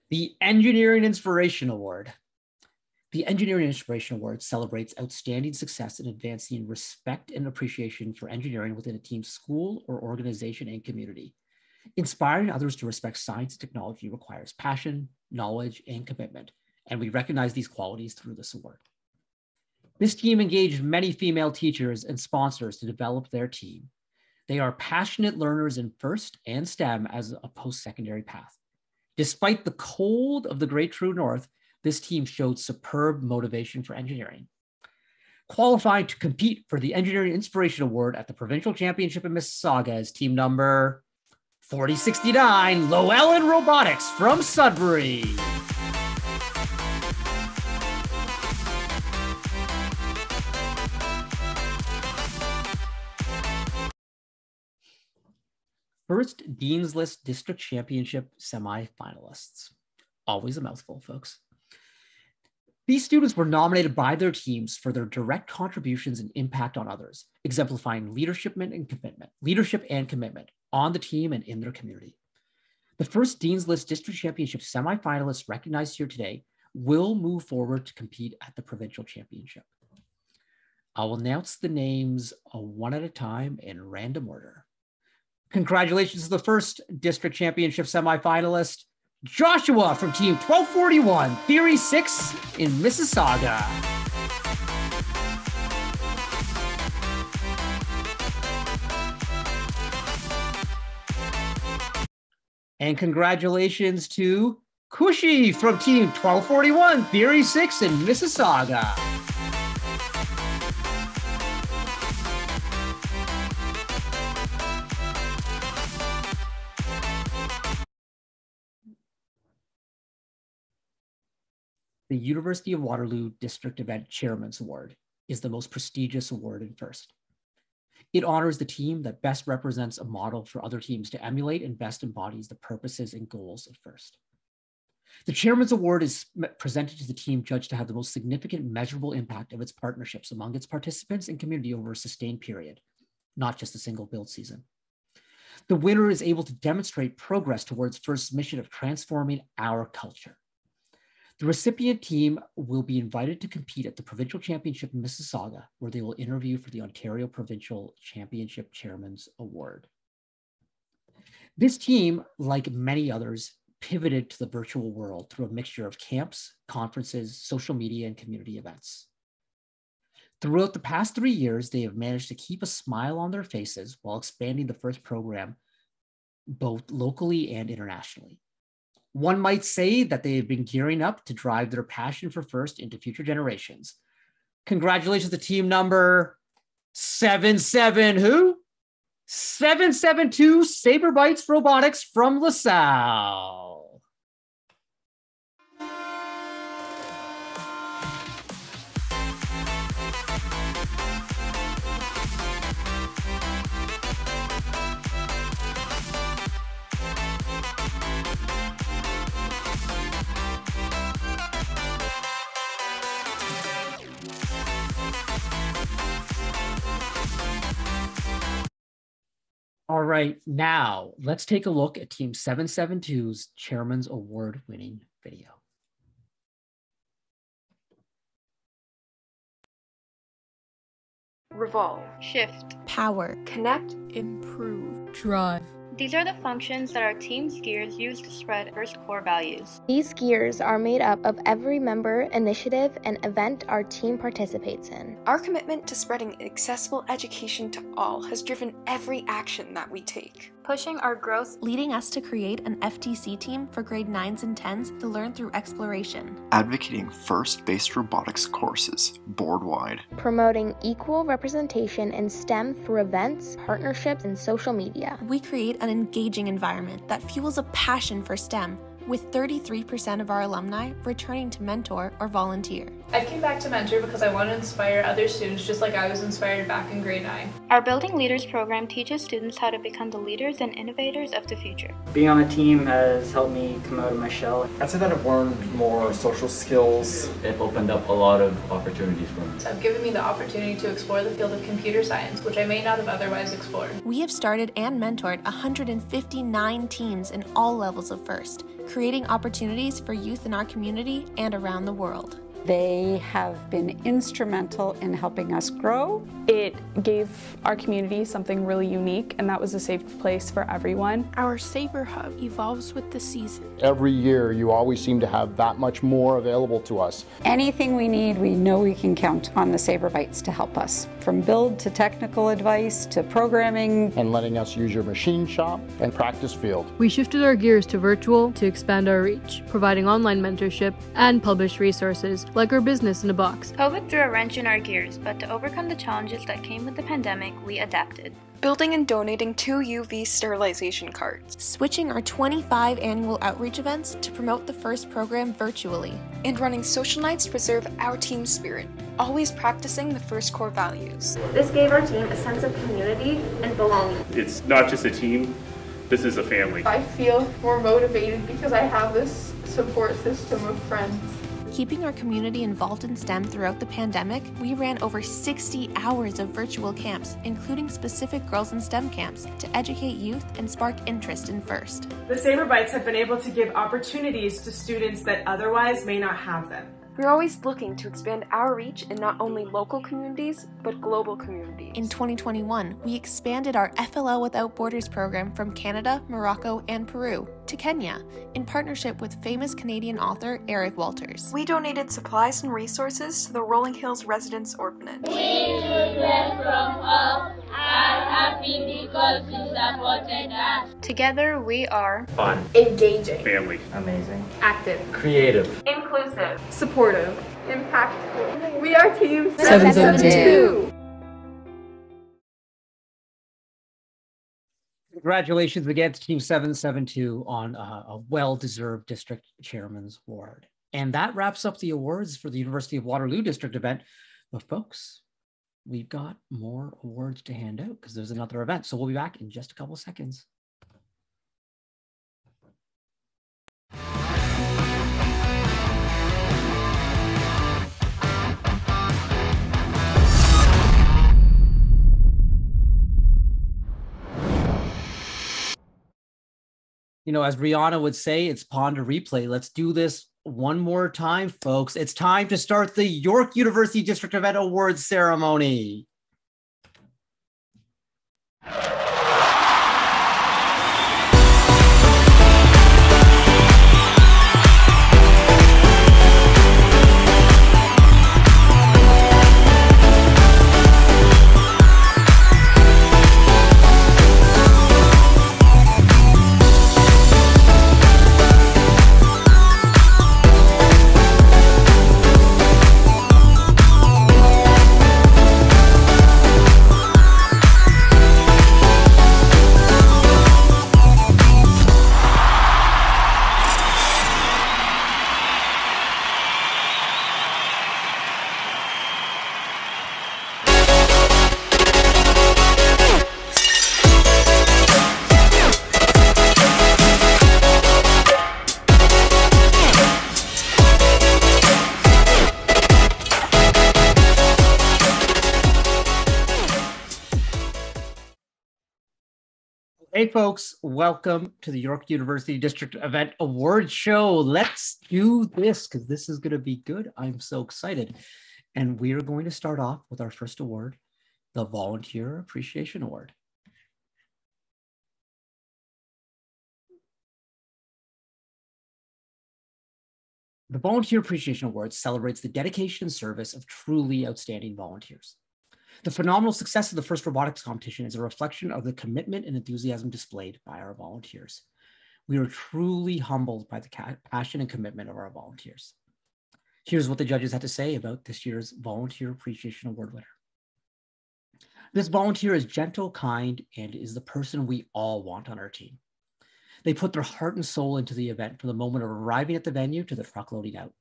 The Engineering Inspiration Award. The Engineering Inspiration Award celebrates outstanding success in advancing respect and appreciation for engineering within a team's school or organization and community. Inspiring others to respect science and technology requires passion, knowledge, and commitment, and we recognize these qualities through this award. This team engaged many female teachers and sponsors to develop their team. They are passionate learners in FIRST and STEM as a post-secondary path. Despite the cold of the Great True North, this team showed superb motivation for engineering. Qualifying to compete for the Engineering Inspiration Award at the Provincial Championship in Mississauga is team number 4069, Llewellyn Robotics from Sudbury. First Dean's List District Championship semifinalists. Always a mouthful, folks. These students were nominated by their teams for their direct contributions and impact on others, exemplifying leadership and commitment on the team and in their community. The first Dean's List District Championship semifinalists recognized here today will move forward to compete at the Provincial Championship. I will announce the names one at a time in random order. Congratulations to the first District Championship semifinalist, Joshua from Team 1241, Theory 6 in Mississauga. And congratulations to Kushi from Team 1241, Theory 6 in Mississauga. The University of Waterloo District Event Chairman's Award is the most prestigious award in FIRST. It honors the team that best represents a model for other teams to emulate and best embodies the purposes and goals of FIRST. The Chairman's Award is presented to the team judged to have the most significant measurable impact of its partnerships among its participants and community over a sustained period, not just a single build season. The winner is able to demonstrate progress towards FIRST's mission of transforming our culture. The recipient team will be invited to compete at the Provincial Championship in Mississauga, where they will interview for the Ontario Provincial Championship Chairman's Award. This team, like many others, pivoted to the virtual world through a mixture of camps, conferences, social media, and community events. Throughout the past 3 years, they have managed to keep a smile on their faces while expanding the FIRST program both locally and internationally. One might say that they have been gearing up to drive their passion for FIRST into future generations. Congratulations to team number 772 Saber Bites Robotics from LaSalle. All right, now let's take a look at Team 772's Chairman's Award winning video. Revolve, shift, power, connect, improve, drive, These are the functions that our team skiers use to spread FIRST core values. These skiers are made up of every member, initiative, and event our team participates in. Our commitment to spreading accessible education to all has driven every action that we take. Pushing our growth, leading us to create an FTC team for grade 9s and 10s to learn through exploration. Advocating FIRST-based robotics courses board-wide. Promoting equal representation in STEM through events, partnerships, and social media. We create an engaging environment that fuels a passion for STEM, with 33% of our alumni returning to mentor or volunteer. I came back to mentor because I want to inspire other students just like I was inspired back in grade 9. Our Building Leaders program teaches students how to become the leaders and innovators of the future. Being on the team has helped me come out of my shell. I'd say that I've learned more social skills. It opened up a lot of opportunities for me. It's given me the opportunity to explore the field of computer science, which I may not have otherwise explored. We have started and mentored 159 teams in all levels of FIRST, creating opportunities for youth in our community and around the world. They have been instrumental in helping us grow. It gave our community something really unique, and that was a safe place for everyone. Our Saber Hub evolves with the season. Every year, you always seem to have that much more available to us. Anything we need, we know we can count on the Saber Bytes to help us. From build to technical advice to programming. And letting us use your machine shop and practice field. We shifted our gears to virtual to expand our reach, providing online mentorship and published resources like our Business in a Box. COVID threw a wrench in our gears, but to overcome the challenges that came with the pandemic, we adapted. Building and donating 2 UV sterilization carts. Switching our 25 annual outreach events to promote the FIRST program virtually. And running social nights to preserve our team spirit, always practicing the FIRST core values. This gave our team a sense of community and belonging. It's not just a team, this is a family. I feel more motivated because I have this support system of friends. Keeping our community involved in STEM throughout the pandemic, we ran over 60 hours of virtual camps, including specific Girls in STEM camps, to educate youth and spark interest in FIRST. The Saber Bytes have been able to give opportunities to students that otherwise may not have them. We're always looking to expand our reach in not only local communities, but global communities. In 2021, we expanded our FLL Without Borders program from Canada, Morocco, and Peru to Kenya, in partnership with famous Canadian author Eric Walters. We donated supplies and resources to the Rolling Hills Residence Orphanage. We children from home are happy because you supported us. Together we are fun, engaging, family, amazing, active, creative, inclusive, supportive, impactful. We are Team 772. Congratulations again to Team 772 on a well-deserved district chairman's award. And that wraps up the awards for the University of Waterloo district event. But folks, we've got more awards to hand out because there's another event. So we'll be back in just a couple seconds. You know, as Rihanna would say, it's pawn to replay. Let's do this one more time, folks. It's time to start the York University District Event Awards ceremony. Hey folks, welcome to the York University District Event Awards Show. Let's do this because this is going to be good. I'm so excited. And we are going to start off with our first award, the Volunteer Appreciation Award. The Volunteer Appreciation Award celebrates the dedication and service of truly outstanding volunteers. The phenomenal success of the first robotics competition is a reflection of the commitment and enthusiasm displayed by our volunteers. We are truly humbled by the passion and commitment of our volunteers. Here's what the judges had to say about this year's Volunteer Appreciation Award winner. This volunteer is gentle, kind, and is the person we all want on our team. They put their heart and soul into the event from the moment of arriving at the venue to the truck loading out.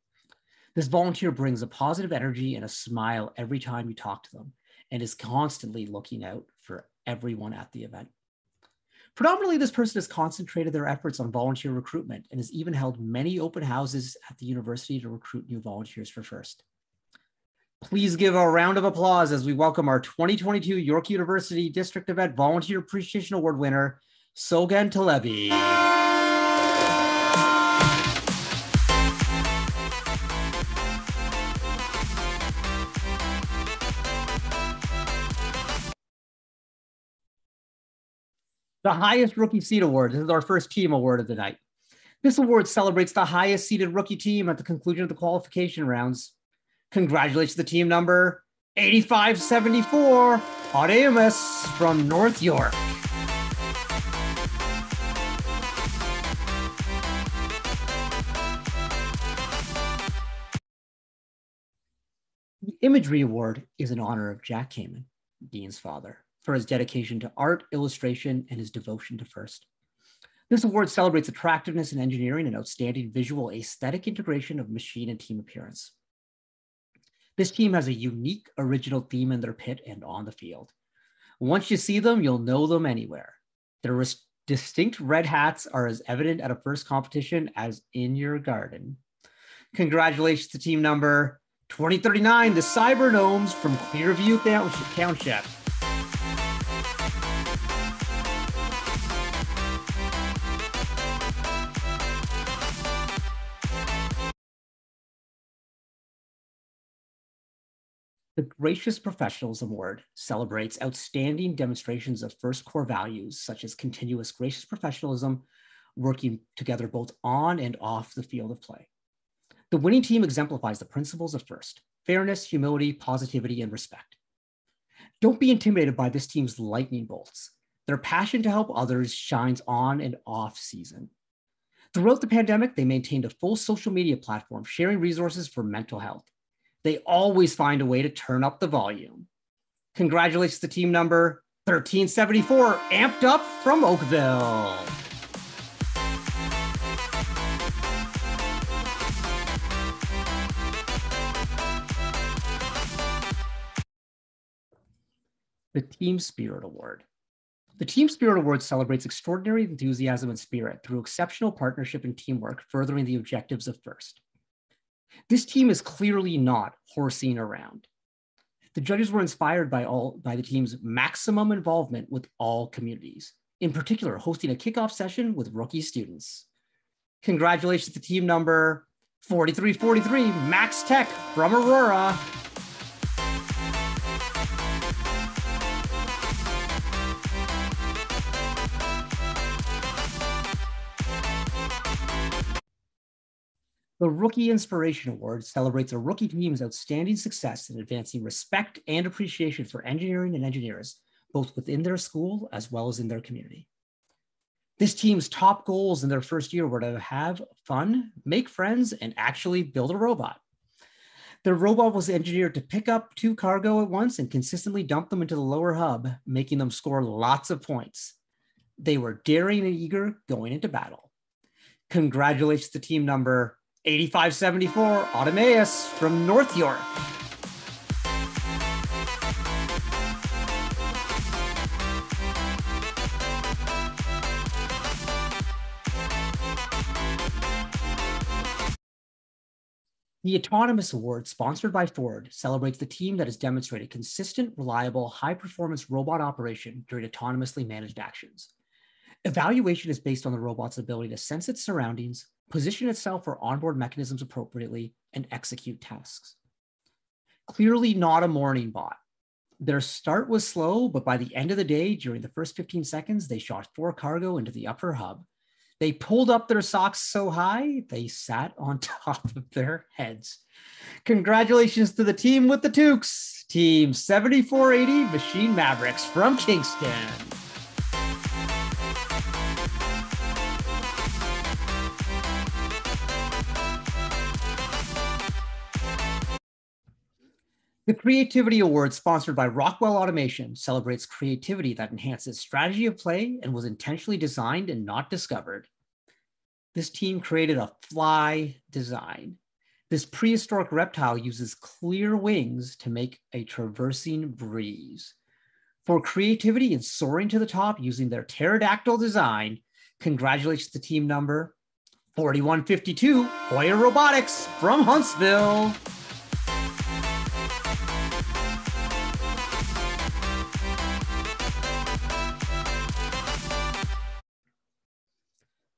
This volunteer brings a positive energy and a smile every time you talk to them and is constantly looking out for everyone at the event. Predominantly, this person has concentrated their efforts on volunteer recruitment and has even held many open houses at the university to recruit new volunteers for FIRST. Please give a round of applause as we welcome our 2022 York University District Event Volunteer Appreciation Award winner, Sogan Talebi. The highest rookie seed award. This is our first team award of the night. This award celebrates the highest seeded rookie team at the conclusion of the qualification rounds. Congratulations to the team number 8574, Audemus from North York. The Imagery Award is in honor of Jack Kamen, Dean's father, for his dedication to art, illustration, and his devotion to FIRST. This award celebrates attractiveness in engineering and outstanding visual aesthetic integration of machine and team appearance. This team has a unique, original theme in their pit and on the field. Once you see them, you'll know them anywhere. Their distinct red hats are as evident at a FIRST competition as in your garden. Congratulations to team number 2039, the Cyber Gnomes from Clearview Township. The Gracious Professionals Award celebrates outstanding demonstrations of FIRST core values, such as continuous gracious professionalism, working together both on and off the field of play. The winning team exemplifies the principles of FIRST: fairness, humility, positivity, and respect. Don't be intimidated by this team's lightning bolts. Their passion to help others shines on and off season. Throughout the pandemic, they maintained a full social media platform, sharing resources for mental health. They always find a way to turn up the volume. Congratulations to team number 1374, Amped Up from Oakville. The Team Spirit Award. The Team Spirit Award celebrates extraordinary enthusiasm and spirit through exceptional partnership and teamwork, furthering the objectives of FIRST. This team is clearly not horsing around. The judges were inspired by the team's maximum involvement with all communities, in particular hosting a kickoff session with rookie students. Congratulations to team number 4343, Max Tech from Aurora. The Rookie Inspiration Award celebrates a rookie team's outstanding success in advancing respect and appreciation for engineering and engineers, both within their school as well as in their community. This team's top goals in their first year were to have fun, make friends, and actually build a robot. The robot was engineered to pick up 2 cargo at once and consistently dump them into the lower hub, making them score lots of points. They were daring and eager going into battle. Congratulations to team number 8574, Automaeus from North York. The Autonomous Award, sponsored by Ford, celebrates the team that has demonstrated consistent, reliable, high-performance robot operation during autonomously managed actions. Evaluation is based on the robot's ability to sense its surroundings, position itself for onboard mechanisms appropriately, and execute tasks. Clearly not a morning bot. Their start was slow, but by the end of the day, during the first 15 seconds, they shot 4 cargo into the upper hub, They pulled up their socks so high, they sat on top of their heads. Congratulations to the team with the toques, Team 7480 Machine Mavericks from Kingston. The Creativity Award, sponsored by Rockwell Automation, celebrates creativity that enhances strategy of play and was intentionally designed and not discovered. This team created a fly design. This prehistoric reptile uses clear wings to make a traversing breeze. For creativity and soaring to the top using their pterodactyl design, congratulations to team number 4152, Hoyer Robotics from Huntsville.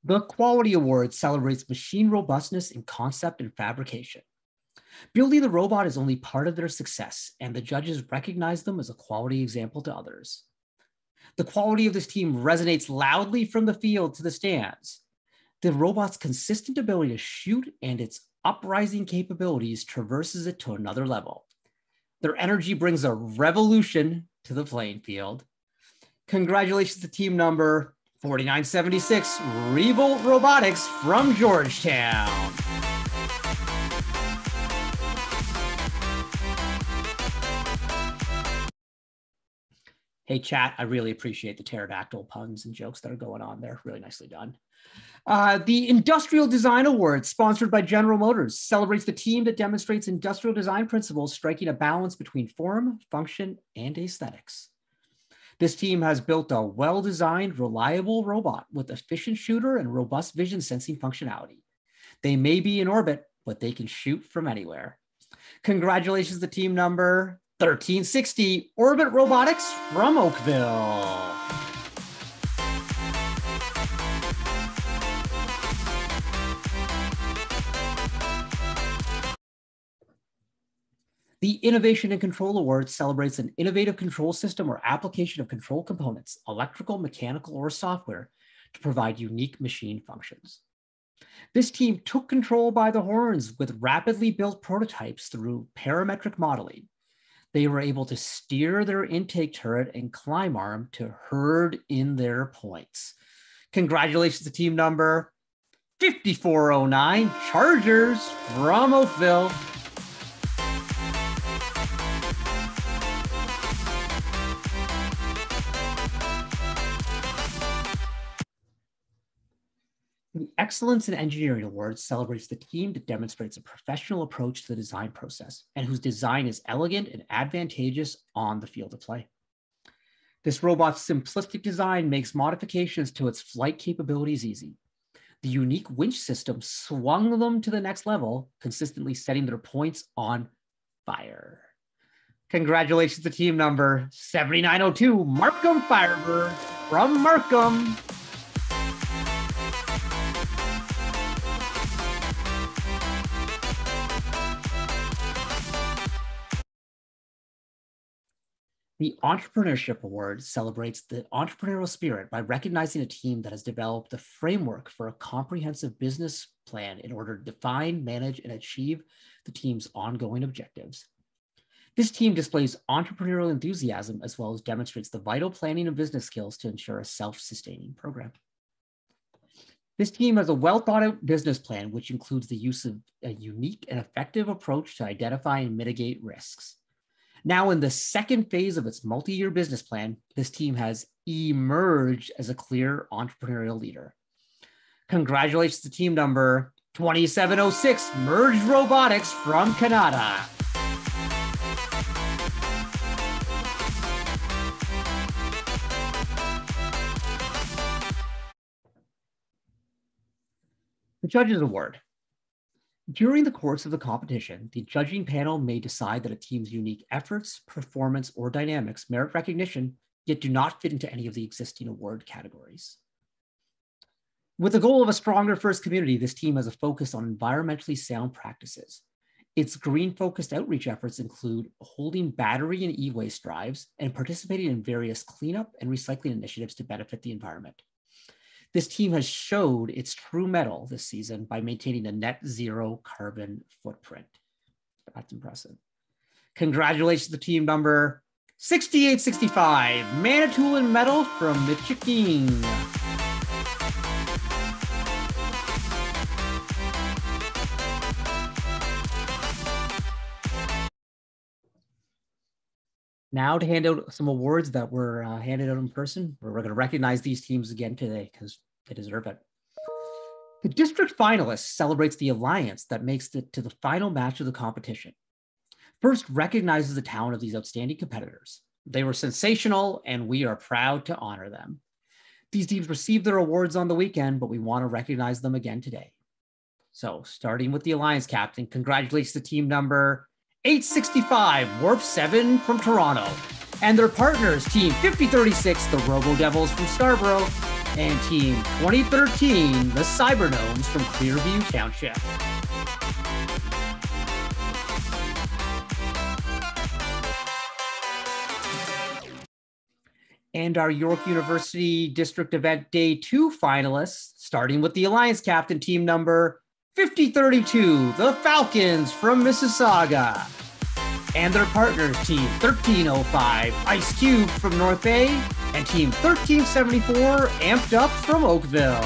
The Quality Award celebrates machine robustness in concept and fabrication. Building the robot is only part of their success, and the judges recognize them as a quality example to others. The quality of this team resonates loudly from the field to the stands. The robot's consistent ability to shoot and its uprising capabilities traverses it to another level. Their energy brings a revolution to the playing field. Congratulations to team number 4976, Revolt Robotics from Georgetown. Hey chat, I really appreciate the pterodactyl puns and jokes that are going on there. Really nicely done. The Industrial Design Award, sponsored by General Motors, celebrates the team that demonstrates industrial design principles, striking a balance between form, function, and aesthetics. This team has built a well-designed, reliable robot with efficient shooter and robust vision sensing functionality. They may be in orbit, but they can shoot from anywhere. Congratulations to team number 1360, Orbit Robotics from Oakville. The Innovation and Control Award celebrates an innovative control system or application of control components, electrical, mechanical, or software, to provide unique machine functions. This team took control by the horns with rapidly built prototypes through parametric modeling. They were able to steer their intake turret and climb arm to herd in their points. Congratulations to team number 5409, Chargers from Oakville. The Excellence in Engineering Award celebrates the team that demonstrates a professional approach to the design process and whose design is elegant and advantageous on the field of play. This robot's simplistic design makes modifications to its flight capabilities easy. The unique winch system swung them to the next level, consistently setting their points on fire. Congratulations to team number 7902, Markham Firebird from Markham. The Entrepreneurship Award celebrates the entrepreneurial spirit by recognizing a team that has developed the framework for a comprehensive business plan in order to define, manage, and achieve the team's ongoing objectives. This team displays entrepreneurial enthusiasm as well as demonstrates the vital planning and business skills to ensure a self-sustaining program. This team has a well-thought-out business plan, which includes the use of a unique and effective approach to identify and mitigate risks. Now, in the second phase of its multi-year business plan, this team has emerged as a clear entrepreneurial leader. Congratulations to team number 2706, Merge Robotics from Canada. The Judges Award. During the course of the competition, the judging panel may decide that a team's unique efforts, performance, or dynamics merit recognition, yet do not fit into any of the existing award categories. With the goal of a stronger FIRST community, this team has a focus on environmentally sound practices. Its green-focused outreach efforts include holding battery and e-waste drives and participating in various cleanup and recycling initiatives to benefit the environment. This team has showed its true mettle this season by maintaining a net zero carbon footprint. That's impressive. Congratulations to team number 6865, Manitoulin medal from Michigan. Now to hand out some awards that were handed out in person. We're going to recognize these teams again today because they deserve it. The district finalists celebrates the alliance that makes it to the final match of the competition. First recognizes the talent of these outstanding competitors. They were sensational and we are proud to honor them. These teams received their awards on the weekend, but we want to recognize them again today. So starting with the alliance captain, congratulations to team number 865, Warp 7 from Toronto, and their partners, Team 5036, the Robo Devils from Scarborough, and Team 2013, the Cyber Gnomes from Clearview Township. And our York University District Event Day 2 finalists, starting with the Alliance Captain, team number 5032, the Falcons from Mississauga. And their partners, Team 1305, Ice Cube from North Bay, and Team 1374, Amped Up from Oakville.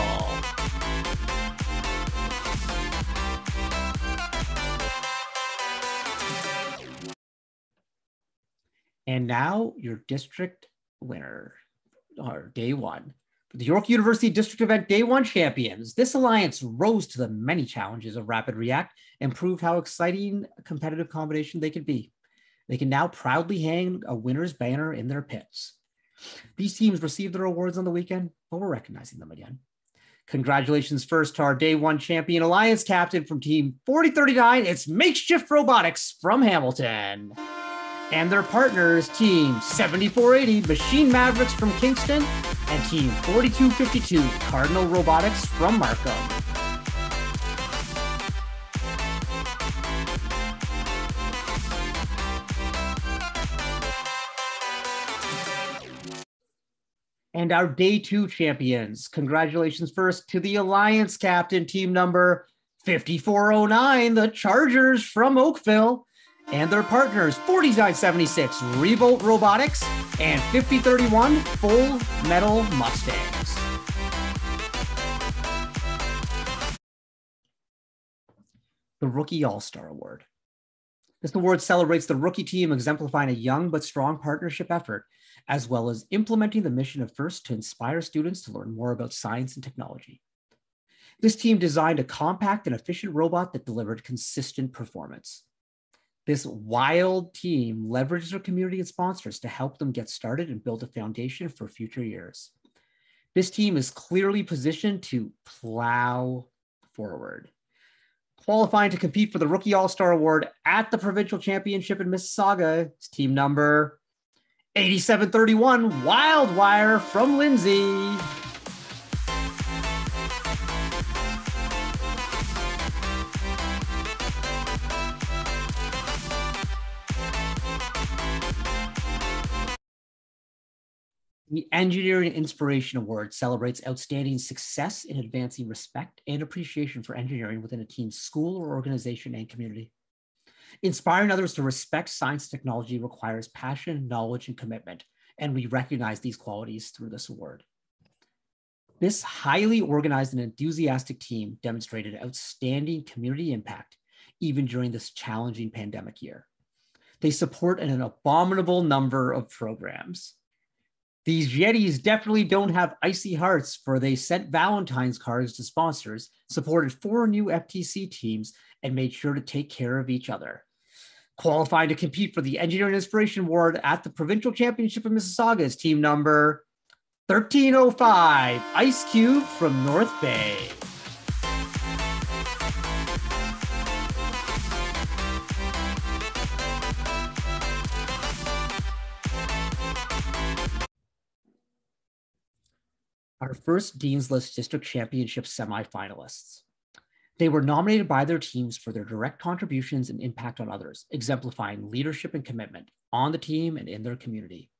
And now your district winner, or Day 1. The York University District Event Day 1 champions. This alliance rose to the many challenges of Rapid React and proved how exciting a competitive combination they could be. They can now proudly hang a winner's banner in their pits. These teams received their awards on the weekend, but we're recognizing them again. Congratulations first to our Day 1 champion alliance captain from Team 4039. It's Makeshift Robotics from Hamilton. And their partners, Team 7480, Machine Mavericks from Kingston, and Team 4252, Cardinal Robotics from Markham. And our Day 2 champions, congratulations first to the Alliance captain, team number 5409, the Chargers from Oakville, and their partners, 4976, Revolt Robotics, and 5031, Full Metal Mustangs. The Rookie All-Star Award. This award celebrates the rookie team exemplifying a young but strong partnership effort, as well as implementing the mission of FIRST to inspire students to learn more about science and technology. This team designed a compact and efficient robot that delivered consistent performance. This wild team leveraged their community and sponsors to help them get started and build a foundation for future years. This team is clearly positioned to plow forward. Qualifying to compete for the Rookie All-Star Award at the Provincial Championship in Mississauga is team number 8731, Wildwire from Lindsay. The Engineering Inspiration Award celebrates outstanding success in advancing respect and appreciation for engineering within a team's school or organization and community. Inspiring others to respect science and technology requires passion, knowledge, and commitment, and we recognize these qualities through this award. This highly organized and enthusiastic team demonstrated outstanding community impact, even during this challenging pandemic year. They support an abominable number of programs. These Yetis definitely don't have icy hearts, for they sent Valentine's cards to sponsors, supported 4 new FTC teams, and made sure to take care of each other. Qualifying to compete for the Engineering Inspiration Award at the Provincial Championship of Mississauga is team number 1305, Ice Cube from North Bay. Our first Dean's List District Championship semifinalists. They were nominated by their teams for their direct contributions and impact on others, exemplifying leadership and commitment on the team and in their community.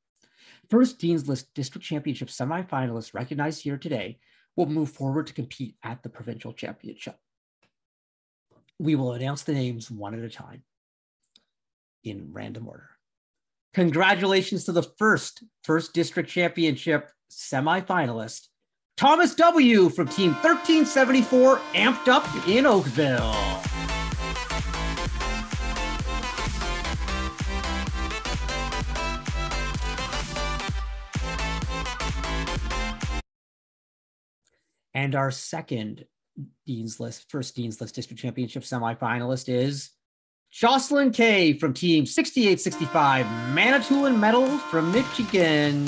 First Dean's List District Championship semifinalists recognized here today will move forward to compete at the provincial championship. We will announce the names one at a time in random order. Congratulations to the first district championship semifinalist, Thomas W. from Team 1374, Amped Up in Oakville. And our second first Dean's List District Championship semifinalist is Jocelyn K. from Team 6865, Manitoulin Metals from Michigan.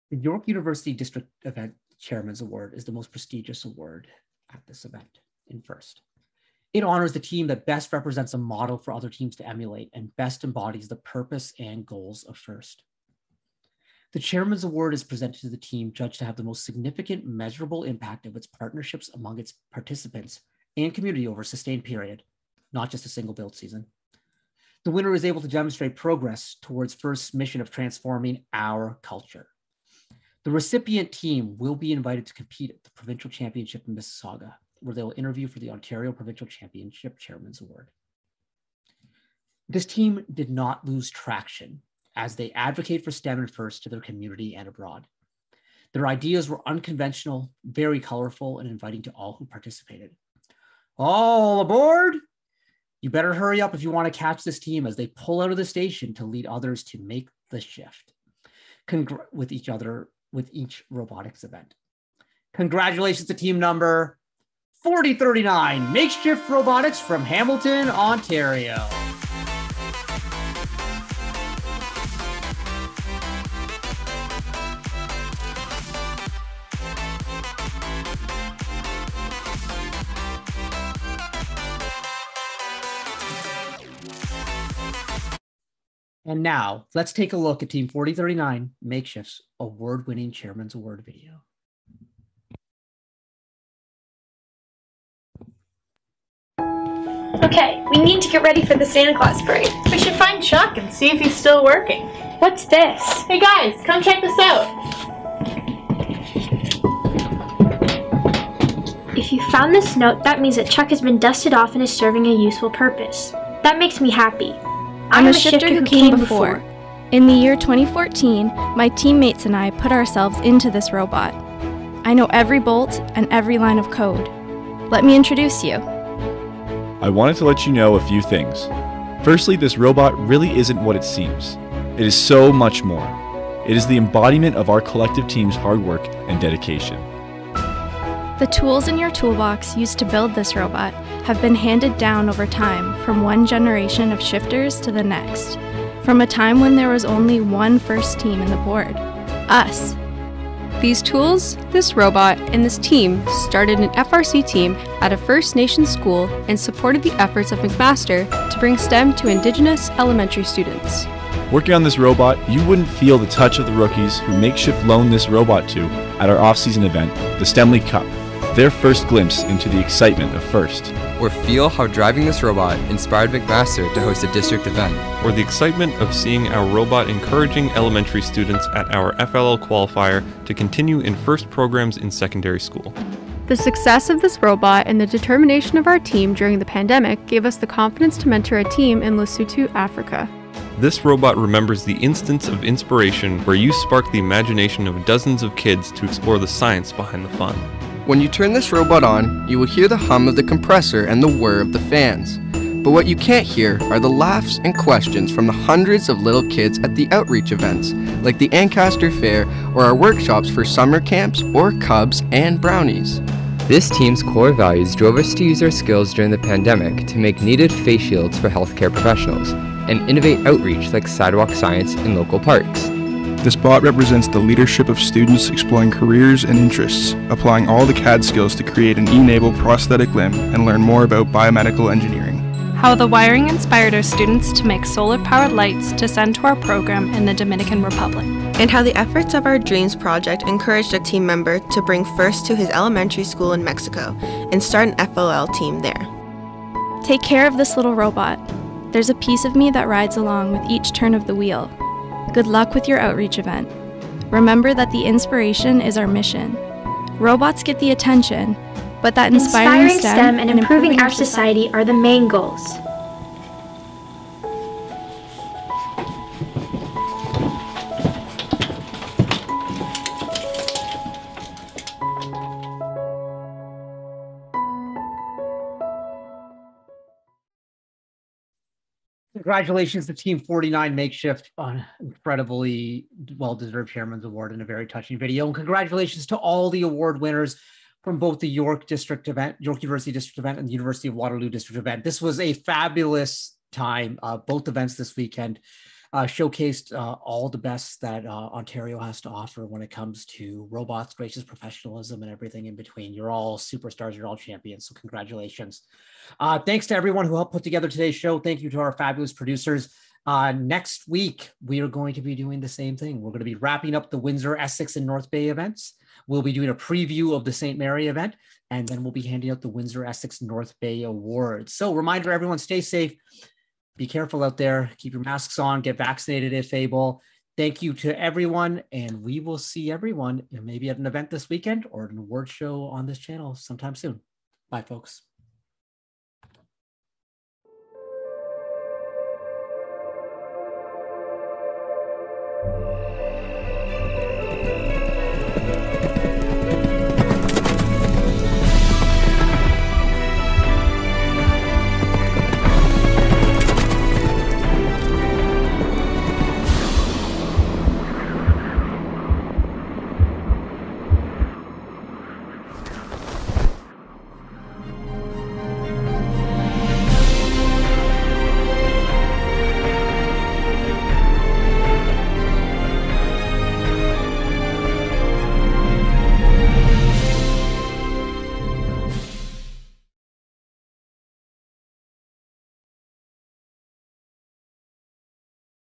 The York University District Event Chairman's Award is the most prestigious award at this event in first. It honors the team that best represents a model for other teams to emulate and best embodies the purpose and goals of first. The Chairman's Award is presented to the team judged to have the most significant measurable impact of its partnerships among its participants and community over a sustained period, not just a single build season. The winner is able to demonstrate progress towards First's mission of transforming our culture. The recipient team will be invited to compete at the Provincial Championship in Mississauga, where they will interview for the Ontario Provincial Championship Chairman's Award. This team did not lose traction as they advocate for STEM and FIRST to their community and abroad. Their ideas were unconventional, very colorful, and inviting to all who participated. All aboard! You better hurry up if you want to catch this team as they pull out of the station to lead others to make the shift with each robotics event. Congratulations to team number 4039, Makeshift Robotics from Hamilton, Ontario. And now let's take a look at Team 4039, Makeshift's award-winning Chairman's Award video. Okay, we need to get ready for the Santa Claus parade. We should find Chuck and see if he's still working. What's this? Hey guys, come check this out. If you found this note, that means that Chuck has been dusted off and is serving a useful purpose. That makes me happy. I'm a shifter who came before. In the year 2014, my teammates and I put ourselves into this robot. I know every bolt and every line of code. Let me introduce you. I wanted to let you know a few things. Firstly, this robot really isn't what it seems. It is so much more. It is the embodiment of our collective team's hard work and dedication. The tools in your toolbox used to build this robot have been handed down over time from one generation of shifters to the next, from a time when there was only one first team in the board, us. These tools, this robot, and this team started an FRC team at a First Nations school and supported the efforts of McMaster to bring STEM to Indigenous elementary students. Working on this robot, you wouldn't feel the touch of the rookies who Makeshift loaned this robot to at our off-season event, the STEM League Cup, their first glimpse into the excitement of FIRST. Or feel how driving this robot inspired McMaster to host a district event. Or the excitement of seeing our robot encouraging elementary students at our FLL qualifier to continue in FIRST programs in secondary school. The success of this robot and the determination of our team during the pandemic gave us the confidence to mentor a team in Lesotho, Africa. This robot remembers the instance of inspiration where you sparked the imagination of dozens of kids to explore the science behind the fun. When you turn this robot on, you will hear the hum of the compressor and the whir of the fans. But what you can't hear are the laughs and questions from the hundreds of little kids at the outreach events, like the Ancaster Fair or our workshops for summer camps or Cubs and Brownies. This team's core values drove us to use our skills during the pandemic to make needed face shields for healthcare professionals and innovate outreach like sidewalk science in local parks. This bot represents the leadership of students exploring careers and interests, applying all the CAD skills to create an enabled prosthetic limb and learn more about biomedical engineering. how the wiring inspired our students to make solar-powered lights to send to our program in the Dominican Republic. And how the efforts of our Dreams project encouraged a team member to bring FIRST to his elementary school in Mexico and start an FLL team there. Take care of this little robot. There's a piece of me that rides along with each turn of the wheel. Good luck with your outreach event. Remember that the inspiration is our mission. Robots get the attention, but that inspiring STEM and improving our society are the main goals. Congratulations to Team 49 Makeshift on an incredibly well-deserved Chairman's Award and a very touching video. And congratulations to all the award winners from both the York University District event and the University of Waterloo District event. This was a fabulous time. Both events this weekend showcased all the best that Ontario has to offer when it comes to robots, gracious professionalism, and everything in between. You're all superstars, you're all champions, so congratulations. Thanks to everyone who helped put together today's show. Thank you to our fabulous producers. Next week, we are going to be doing the same thing. We're going to be wrapping up the Windsor, Essex, and North Bay events. We'll be doing a preview of the St. Mary event, and then we'll be handing out the Windsor, Essex, North Bay awards. So reminder, everyone, stay safe. Be careful out there. Keep your masks on. Get vaccinated if able. Thank you to everyone, and we will see everyone maybe at an event this weekend or an award show on this channel sometime soon. Bye, folks.